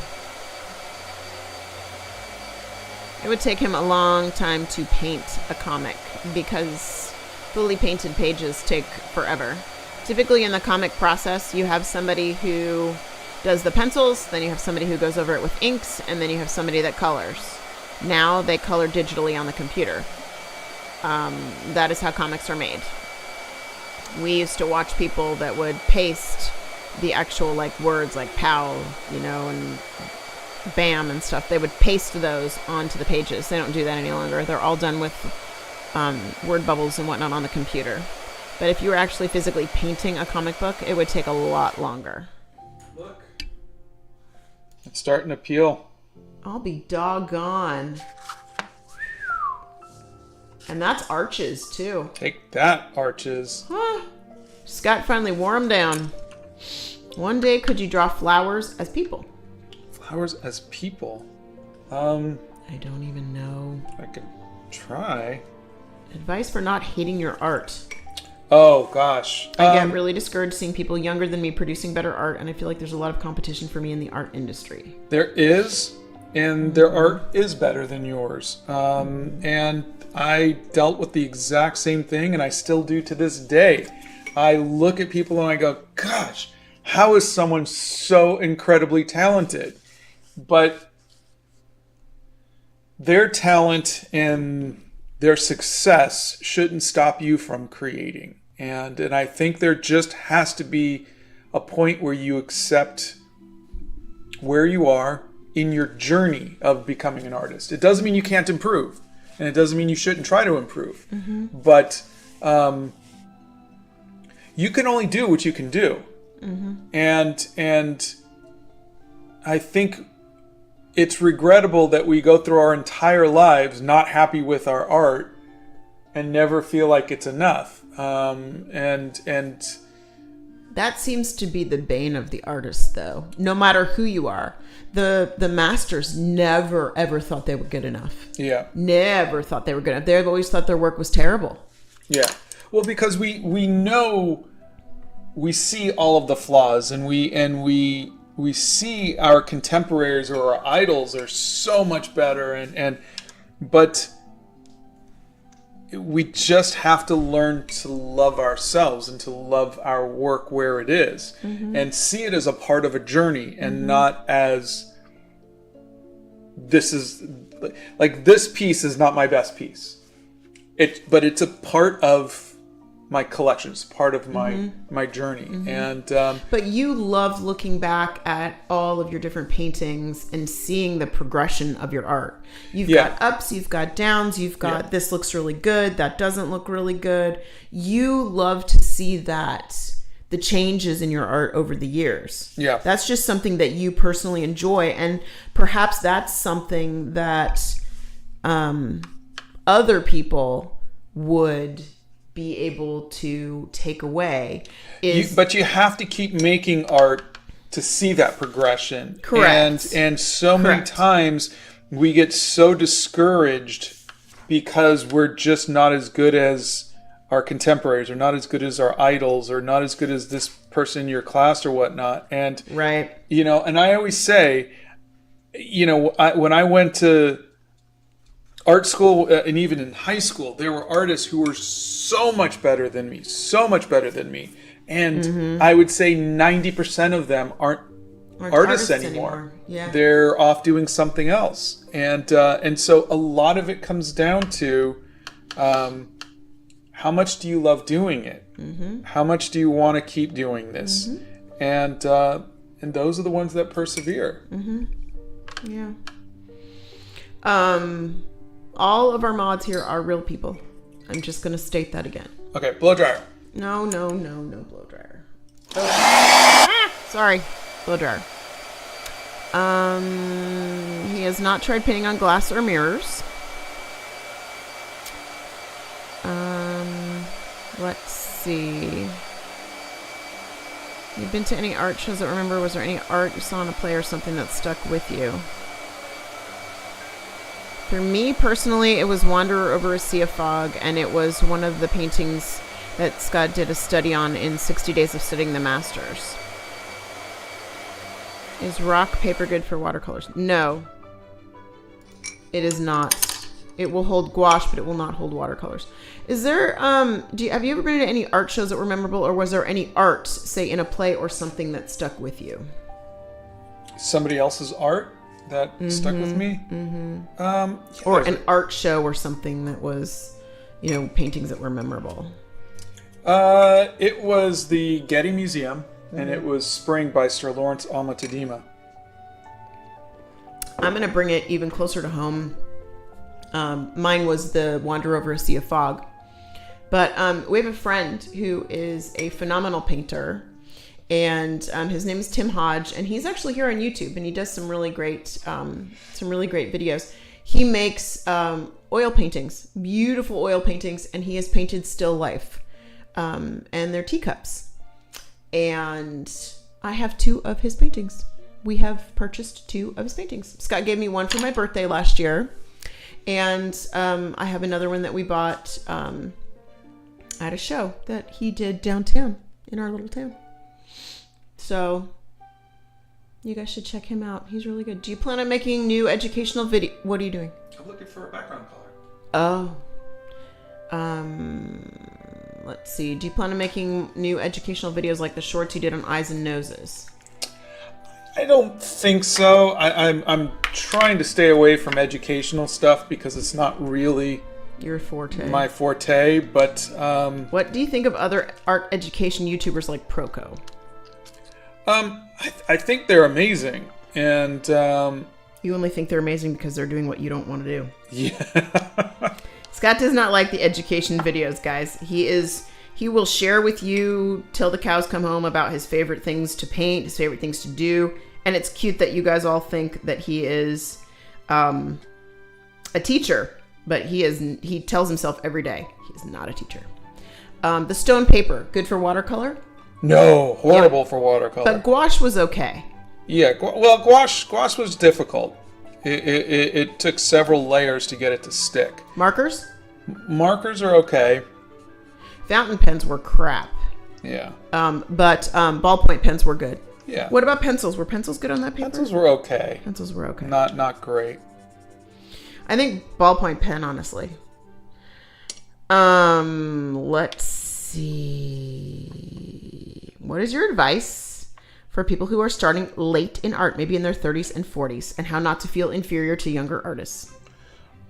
It would take him a long time to paint a comic because fully painted pages take forever. Typically in the comic process, you have somebody who does the pencils, then you have somebody who goes over it with inks, and then you have somebody that colors. Now they color digitally on the computer. That is how comics are made. We used to watch people that would paste the actual like words like pow, and bam and stuff. They would paste those onto the pages. They don't do that any longer. They're all done with word bubbles and whatnot on the computer. But if you were actually physically painting a comic book, it would take a lot longer. Look. It's starting to peel. I'll be doggone. And that's arches, too. Take that, arches. Huh. Scott finally wore them down. One day, could you draw flowers as people? Flowers as people? I don't even know. I can try. Advice for not hating your art. Oh, gosh. I get really discouraged seeing people younger than me producing better art, and I feel like there's a lot of competition for me in the art industry. There is, and their art is better than yours. And I dealt with the exact same thing, and I still do to this day. I look at people and I go, gosh, how is someone so incredibly talented? But their talent and their success shouldn't stop you from creating. And I think there just has to be a point where you accept where you are in your journey of becoming an artist. It doesn't mean you can't improve, and it doesn't mean you shouldn't try to improve. Mm-hmm. But you can only do what you can do. Mm-hmm. And I think it's regrettable that we go through our entire lives not happy with our art and never feel like it's enough. And that seems to be the bane of the artist, though. No matter who you are, the masters never ever thought they were good enough. Yeah, never thought they were good enough. They've always thought their work was terrible. Yeah, well, because we know, we see all of the flaws, and we see our contemporaries or our idols are so much better, but we just have to learn to love ourselves and to love our work where it is, mm-hmm. and see it as a part of a journey, and mm-hmm. not as this is like this piece is not my best piece. But it's a part of my collection. It's part of my mm-hmm. my journey. Mm-hmm. And but you love looking back at all of your different paintings and seeing the progression of your art. You've got ups, you've got downs, you've got this looks really good, that doesn't look really good. You love to see that, the changes in your art over the years. Yeah. That's just something that you personally enjoy, and perhaps that's something that other people would be able to take away. But you have to keep making art to see that progression. Correct. And so many times we get so discouraged because we're just not as good as our contemporaries, or not as good as our idols, or not as good as this person in your class or whatnot. And right. And I always say, when I went to art school, and even in high school, there were artists who were so much better than me. And mm-hmm. I would say 90% of them aren't artists anymore. Yeah. They're off doing something else. And so a lot of it comes down to how much do you love doing it? Mm-hmm. How much do you want to keep doing this? Mm-hmm. And those are the ones that persevere. Mm-hmm. Yeah. All of our mods here are real people. I'm just going to state that again. Okay, blow dryer. No blow dryer. Oh. Sorry, blow dryer. He has not tried painting on glass or mirrors. Let's see. You've been to any art shows that remember? Was there any art you saw in a play or something that stuck with you? For me personally, it was Wanderer Over a Sea of Fog, and it was one of the paintings that Scott did a study on in 60 Days of Studying the Masters. Is rock paper good for watercolors? No. It is not. It will hold gouache, but it will not hold watercolors. Is there, have you ever been to any art shows that were memorable, or was there any art, say, in a play or something that stuck with you? Somebody else's art? that stuck with me. Yeah, Or an art show or something that was, paintings that were memorable. It was the Getty Museum, and it was Spring by Sir Lawrence Alma-Tadema. I'm going to bring it even closer to home. Mine was the Wander Over a Sea of Fog. But we have a friend who is a phenomenal painter, and his name is Tim Hodge, and he's actually here on YouTube, and he does some really great videos. He makes oil paintings, beautiful oil paintings, and he has painted still life, and they're teacups. And I have 2 of his paintings. We have purchased 2 of his paintings. Scott gave me one for my birthday last year, and I have another one that we bought at a show that he did downtown in our little town. So you guys should check him out. He's really good. Do you plan on making new educational video? What are you doing? I'm looking for a background color. Let's see. Do you plan on making new educational videos like the shorts you did on eyes and noses? I don't think so. I'm trying to stay away from educational stuff because it's not really your forte. My forte, but what do you think of other art education YouTubers like Proco? I think they're amazing, and you only think they're amazing because they're doing what you don't want to do. Yeah. Scott does not like the education videos, guys. He will share with you till the cows come home about his favorite things to paint, his favorite things to do, and it's cute that you guys all think that he is a teacher, but he tells himself every day he's not a teacher. The stone paper, good for watercolor? No, horrible for watercolor. But gouache was okay. Yeah, gouache was difficult. It took several layers to get it to stick. Markers? Markers are okay. Fountain pens were crap. Yeah. But ballpoint pens were good. Yeah. What about pencils? Were pencils good on that paper? Pencils were okay. Pencils were okay. Not great. I think ballpoint pen, honestly. Let's see. What is your advice for people who are starting late in art, maybe in their 30s and 40s, and how not to feel inferior to younger artists?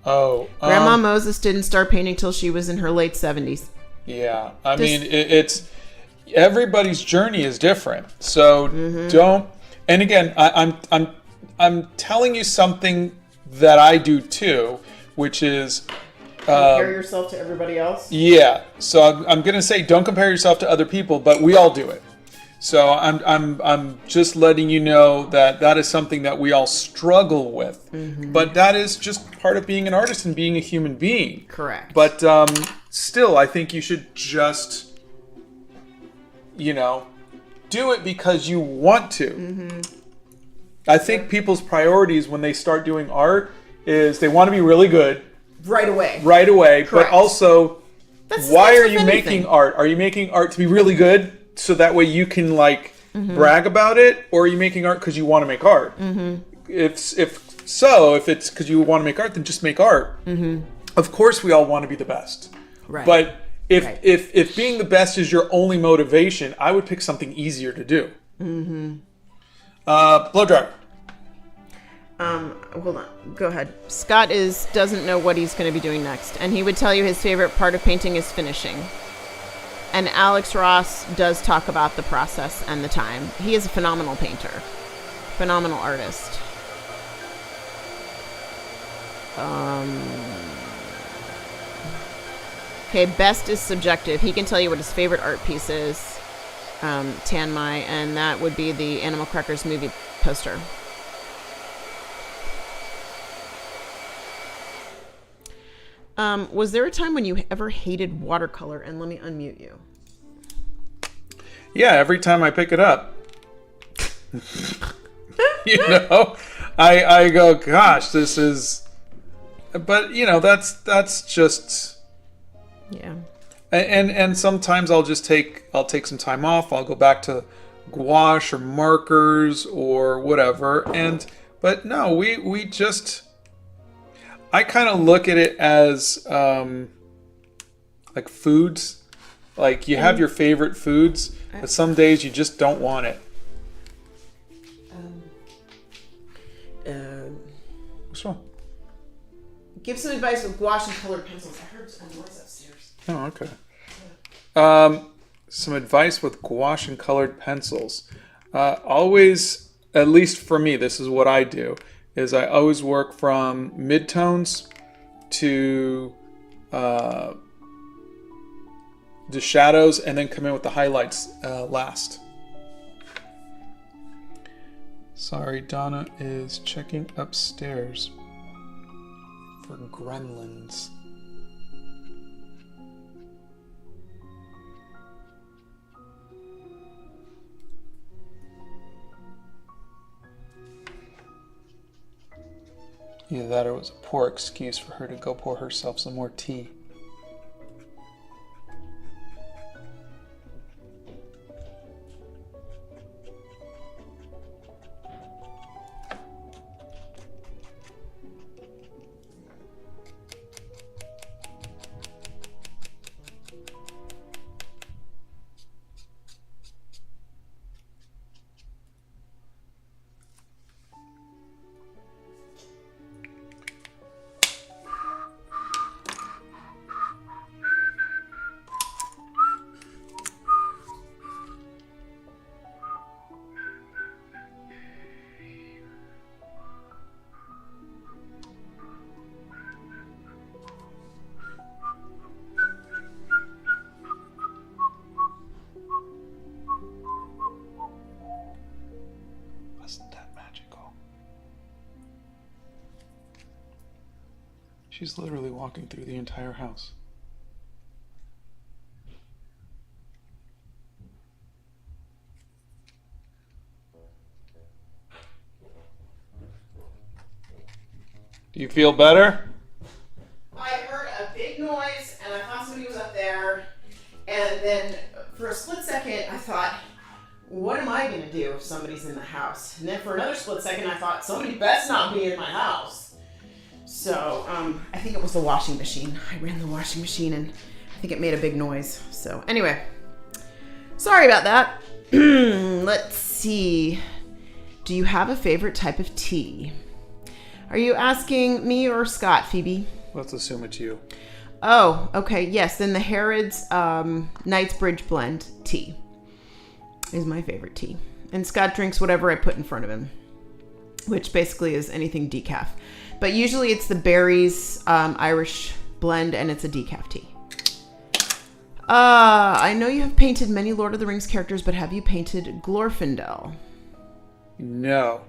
Grandma Moses didn't start painting till she was in her late 70s. Yeah, I mean, it's everybody's journey is different. So don't. And again, I'm telling you something that I do too, which is compare yourself to everybody else. Yeah. So I'm gonna say don't compare yourself to other people, but we all do it. So I'm just letting you know that is something that we all struggle with. But that is just part of being an artist and being a human being. Correct. But still, I think you should just, do it because you want to. I think people's priorities when they start doing art is they want to be really good. Right away. Correct. But also, why are you anything. making art? Are you making art to be really good so that way you can brag about it? Or are you making art because you want to make art? If it's because you want to make art, then just make art. Of course, we all want to be the best. Right. But if being the best is your only motivation, I would pick something easier to do. Blow dryer. Hold on. Go ahead. Scott doesn't know what he's going to be doing next, and he would tell you his favorite part of painting is finishing. And Alex Ross does talk about the process and the time. He is a phenomenal painter, phenomenal artist. Okay, best is subjective. He can tell you what his favorite art piece is, Tan Mai, and that would be the Animal Crackers movie poster. Was there a time when you ever hated watercolor? And let me unmute you. Yeah, every time I pick it up. I go, gosh, this is... But, that's just... Yeah. And sometimes I'll take some time off. I'll go back to gouache or markers or whatever. But no, we just... I kind of look at it as like foods. Like you have your favorite foods, but some days you just don't want it. What's wrong? Give some advice with gouache and colored pencils. I heard a noise upstairs. Oh, okay. Some advice with gouache and colored pencils. Always, at least for me, this is what I do, is I always work from midtones to the shadows and then come in with the highlights last. Sorry, Donna is checking upstairs for gremlins. Either that or it was a poor excuse for her to go pour herself some more tea. She's literally walking through the entire house. Do you feel better? I heard a big noise and I thought somebody was up there. And then for a split second, I thought, what am I going to do if somebody's in the house? And then for another split second, I thought, somebody best not be in my house. So, I think it was the washing machine. I ran the washing machine and I think it made a big noise. So, anyway, sorry about that. Let's see. Do you have a favorite type of tea? Are you asking me or Scott, Phoebe? Let's assume it's you. Oh, okay. Yes, then the Harrods Knightsbridge blend tea is my favorite tea. And Scott drinks whatever I put in front of him, which basically is anything decaf. But usually it's the berries Irish blend, and it's a decaf tea. I know you have painted many Lord of the Rings characters, but have you painted Glorfindel? No.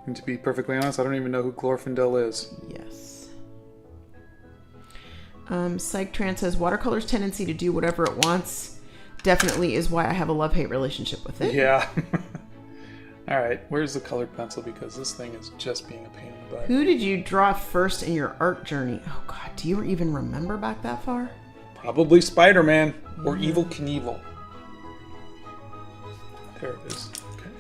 And to be perfectly honest, I don't even know who Glorfindel is. Yes. Psych Tran says, watercolor's tendency to do whatever it wants definitely is why I have a love-hate relationship with it. Yeah. All right, where's the colored pencil? Because this thing is just being a pain in the butt. Who did you draw first in your art journey? Oh, God, do you even remember back that far? Probably Spider-Man or Evil Knievel. There it is. Okay.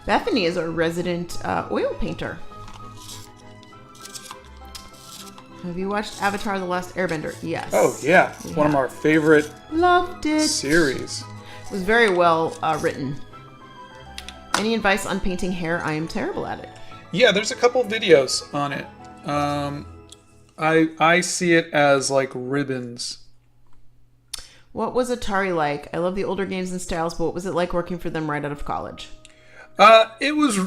Bethany is our resident oil painter. Have you watched Avatar: The Last Airbender? Yes. Oh, yeah. It's one of our favorite Loved it. series. It was very well written. Any advice on painting hair? I am terrible at it. Yeah, there's a couple videos on it. I see it as like ribbons. What was Atari like? I love the older games and styles, but what was it like working for them right out of college? It was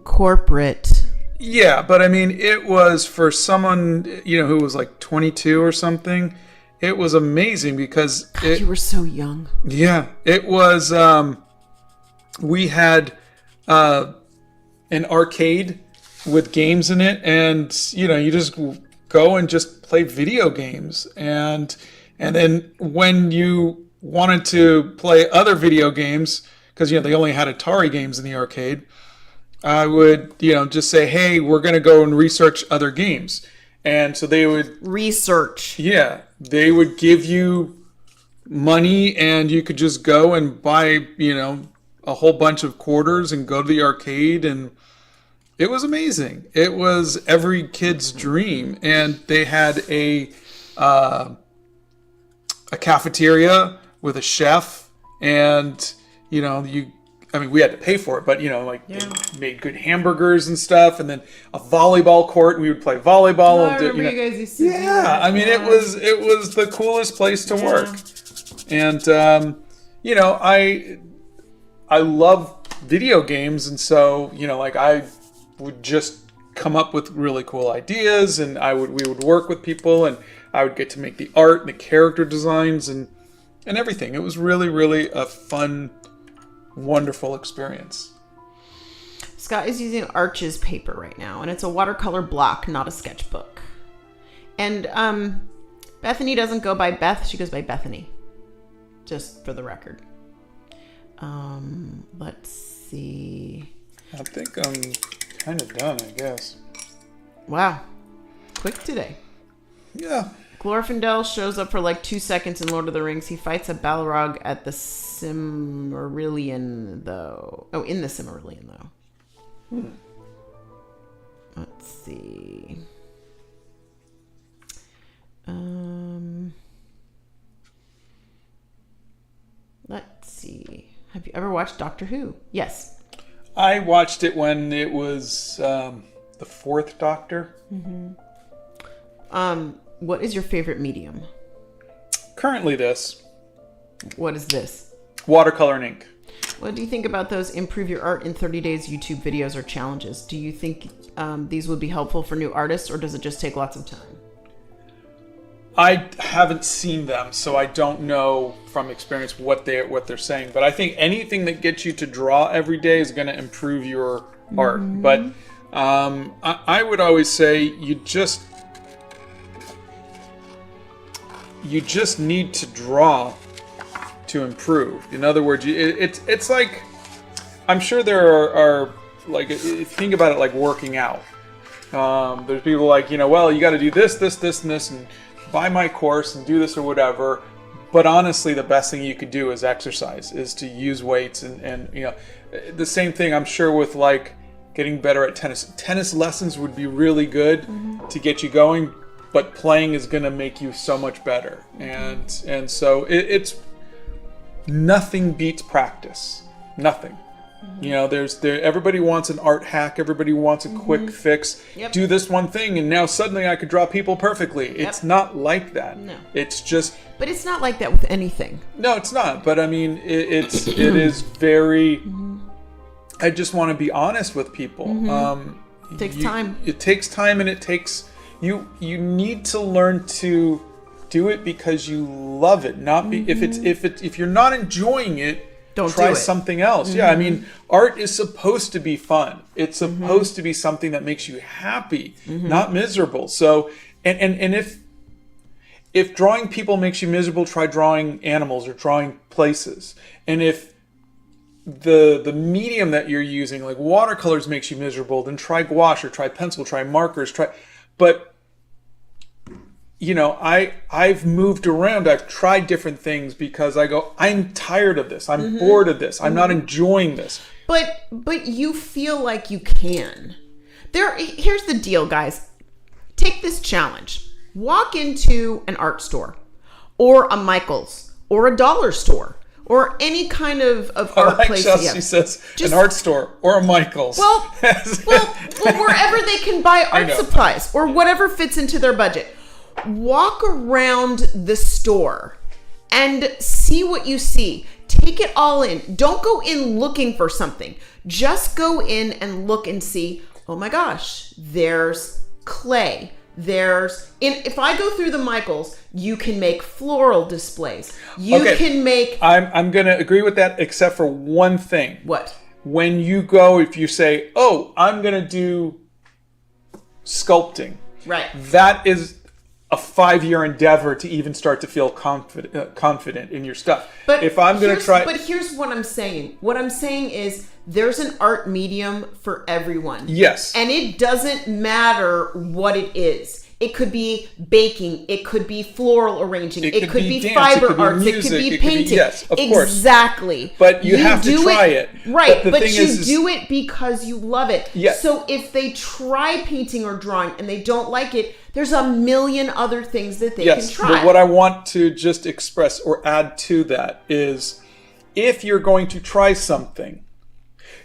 corporate. Yeah, but I mean, it was for someone, who was like 22 or something. It was amazing because God, you were so young. Yeah, it was. We had an arcade with games in it, and you just go and just play video games, and then when you wanted to play other video games, because they only had Atari games in the arcade, I would, just say, hey, we're going to go and research other games. And so they would... Research. Yeah. They would give you money and you could just go and buy, a whole bunch of quarters and go to the arcade. And it was amazing. It was every kid's dream. And they had a cafeteria with a chef And, we had to pay for it, but, they made good hamburgers and stuff, and then a volleyball court, and we would play volleyball. I remember you guys used to do that. It was the coolest place to work. And, I love video games, and so, I would just come up with really cool ideas, and we would work with people, and I would get to make the art and the character designs and everything. It was really, really a fun, wonderful experience. Scott is using Arch's paper right now, and it's a watercolor block, not a sketchbook. And Bethany doesn't go by Beth, she goes by Bethany. Just for the record. Let's see. I think I'm kind of done, I guess. Wow. Quick today. Yeah. Glorfindel shows up for like 2 seconds in Lord of the Rings. He fights a Balrog at the Silmarillion, though. Oh, in the Silmarillion, though. Let's see. Let's see. Have you ever watched Doctor Who? Yes. I watched it when it was the Fourth Doctor. What is your favorite medium? Currently this. What is this? Watercolor and ink. What do you think about those improve your art in 30 days YouTube videos or challenges? Do you think these would be helpful for new artists, or does it just take lots of time? I haven't seen them, so I don't know from experience what they're saying. But I think anything that gets you to draw every day is going to improve your art. But I would always say you just need to draw to improve. In other words, it's like, I'm sure there are like, if you think about it like working out. There's people like, well, you got to do this, and this, and buy my course and do this or whatever. But honestly, the best thing you could do is exercise, is to use weights and the same thing I'm sure with like getting better at tennis. Tennis lessons would be really good to get you going, but playing is going to make you so much better. And so it's nothing beats practice. Nothing. Everybody wants an art hack. Everybody wants a quick fix. Yep. Do this one thing, and now suddenly I could draw people perfectly. It's not like that. No. It's just. But it's not like that with anything. No, it's not. But I mean, it is very. I just want to be honest with people. It takes time. It takes time, and it takes you. You need to learn to do it because you love it. Not be if you're not enjoying it. Don't try something else. Yeah, I mean, art is supposed to be fun. It's supposed to be something that makes you happy, not miserable. So, and if drawing people makes you miserable, try drawing animals or drawing places. And if the medium that you're using, like watercolors, makes you miserable, then try gouache or try pencil, try markers, But I've moved around. I've tried different things because I go, I'm tired of this. I'm bored of this. I'm not enjoying this. But you feel like you can. Here's the deal, guys. Take this challenge. Walk into an art store or a Michael's or a dollar store or any kind of art place. Chelsea says an art store or a Michael's. Well, wherever they can buy art supplies or whatever fits into their budget. Walk around the store and see what you see. Take it all in. Don't go in looking for something. Just go in and look and see, oh my gosh, there's clay. If I go through the Michaels, you can make floral displays. You can make... I'm going to agree with that, except for one thing. What? When you go, if you say, oh, I'm going to do sculpting. Right. That is a 5-year endeavor to even start to feel confident in your stuff. But if I'm going to try... But here's what I'm saying. What I'm saying is there's an art medium for everyone. Yes. And it doesn't matter what it is. It could be baking. It could be floral arranging. It could be dance, fiber arts. It could be painting. Yes, of course. Exactly. But you have to try it. Right. But you do it because you love it. Yes. So if they try painting or drawing and they don't like it, there's a million other things that they can try. But what I want to just express or add to that is if you're going to try something,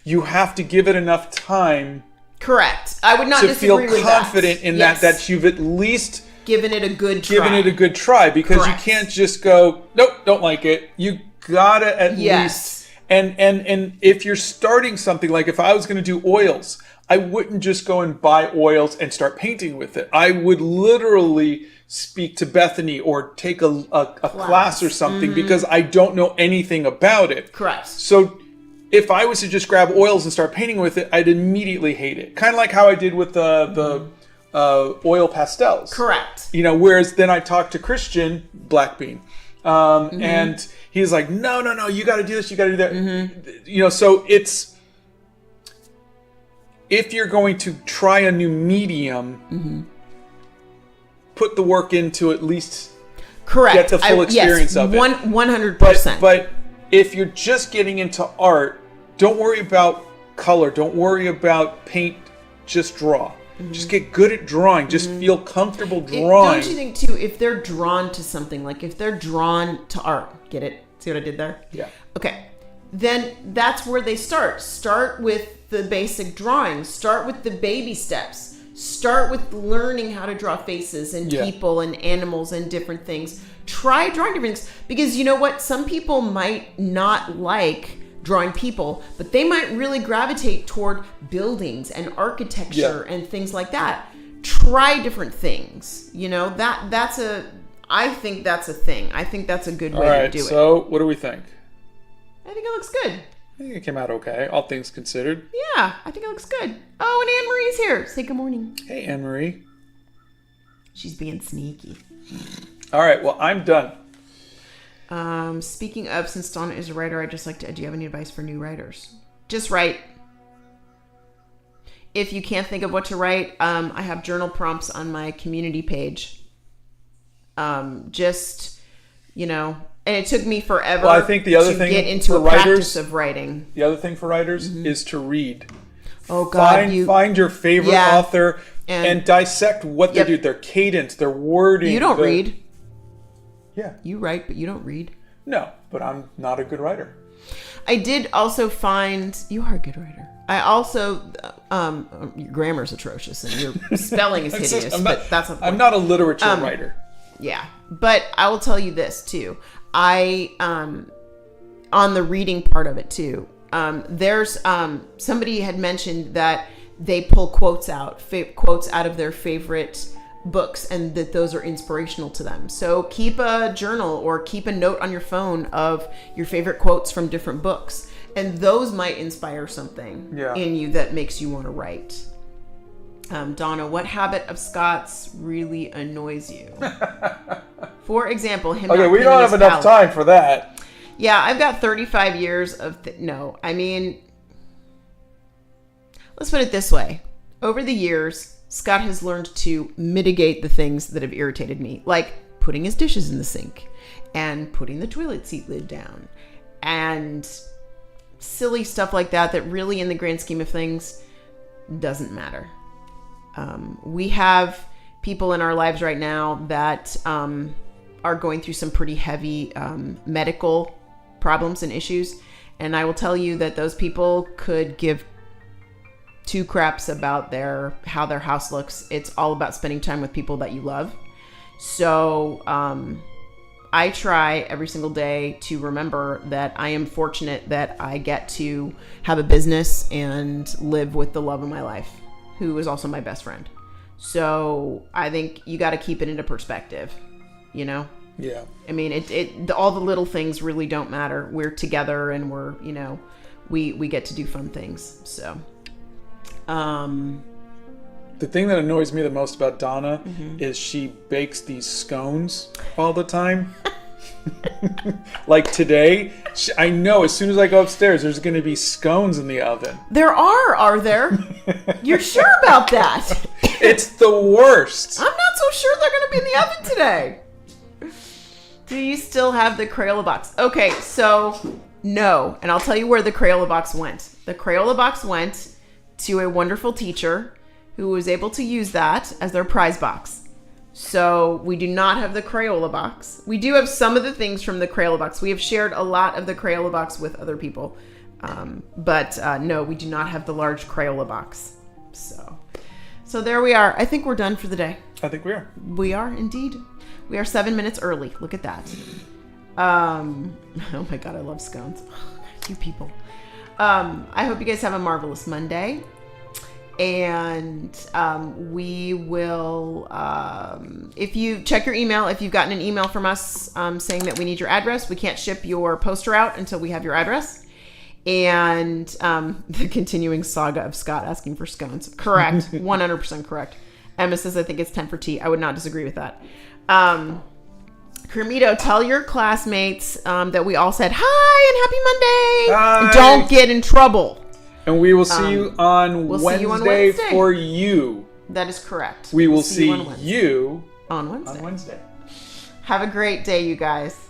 you have to give it enough time Correct. I would not to disagree feel with confident that. in Yes. that you've at least given it a good try. given it a good try, because Correct. you can't just go, nope, don't like it. You gotta at Yes. least, and if you're starting something, like if I was going to do oils, I wouldn't just go and buy oils and start painting with it. I would literally speak to Bethany or take a class or something, because I don't know anything about it. Correct. So if I was to just grab oils and start painting with it, I'd immediately hate it. Kind of like how I did with the oil pastels. Correct. You know, whereas then I talked to Christian, Black Bean, and he's like, no, you got to do this, you got to do that. You know, so it's, if you're going to try a new medium, put the work into at least Correct. get the full experience of it. 100%. But if you're just getting into art, don't worry about color. Don't worry about paint. Just draw. Just get good at drawing. Just feel comfortable drawing. Don't you think, too, if they're drawn to something, like if they're drawn to art, get it? See what I did there? Yeah. Okay. Then that's where they start. Start with the basic drawing. Start with the baby steps. Start with learning how to draw faces and people and animals and different things. Try drawing different things, because you know what? Some people might not like drawing people, but they might really gravitate toward buildings and architecture and things like that. Try different things. You know, I think that's a thing. I think that's a good way to do it. So what do we think? I think it looks good. I think it came out okay, all things considered. Yeah, I think it looks good. Oh, and Anne-Marie's here. Say good morning. Hey, Anne-Marie. She's being sneaky. All right, well, I'm done. Speaking of, since Donna is a writer, I'd just like to, do you have any advice for new writers? Just write. If you can't think of what to write, I have journal prompts on my community page. Just, you know, and it took me forever I think the other to thing get into for a practice writers, of writing. The other thing for writers is to read. Oh, God. Find your favorite author and dissect what they do, their cadence, their wording. You don't read. Yeah. You write, but you don't read. No, but I'm not a good writer. I did also find, you are a good writer. I also, your grammar's atrocious and your spelling is hideous, but that's not the point. I'm not a literature writer. Yeah, but I will tell you this too. On the reading part of it too, there's somebody had mentioned that they pull quotes out of their favorite books, and that those are inspirational to them. So keep a journal or keep a note on your phone of your favorite quotes from different books, and those might inspire something in you that makes you want to write. Donna, what habit of Scott's really annoys you? For example, him. Okay, we don't have enough time for that. Yeah, I've got 35 years of no. I mean, let's put it this way. Over the years, Scott has learned to mitigate the things that have irritated me, like putting his dishes in the sink and putting the toilet seat lid down and silly stuff like that really, in the grand scheme of things, doesn't matter. We have people in our lives right now that are going through some pretty heavy medical problems and issues. And I will tell you that those people could give two craps about how their house looks. It's all about spending time with people that you love. So I try every single day to remember that I am fortunate that I get to have a business and live with the love of my life, who is also my best friend. So I think you got to keep it into perspective, you know? Yeah. I mean, all the little things really don't matter. We're together and we're, you know, we get to do fun things. So, the thing that annoys me the most about Donna is she bakes these scones all the time. Like today, I know as soon as I go upstairs, there's going to be scones in the oven. There are there? You're sure about that? It's the worst. I'm not so sure they're going to be in the oven today. Do you still have the Crayola box? Okay, so no. And I'll tell you where the Crayola box went. The Crayola box went to a wonderful teacher who was able to use that as their prize box. So we do not have the Crayola box. We do have some of the things from the Crayola box. We have shared a lot of the Crayola box with other people. But no, we do not have the large Crayola box. So there we are. I think we're done for the day. I think we are. We are indeed. We are 7 minutes early. Look at that. Oh my God, I love scones. You people. I hope you guys have a marvelous Monday. And we will, if you check your email, if you've gotten an email from us saying that we need your address, we can't ship your poster out until we have your address. And the continuing saga of Scott asking for scones. Correct. 100% correct. Emma says, I think it's 10 for tea. I would not disagree with that. Kermito, tell your classmates that we all said hi and happy Monday. Hi. Don't get in trouble. And we will see you on Wednesday for you. That is correct. We will see you you on Wednesday. on Wednesday. Have a great day, you guys.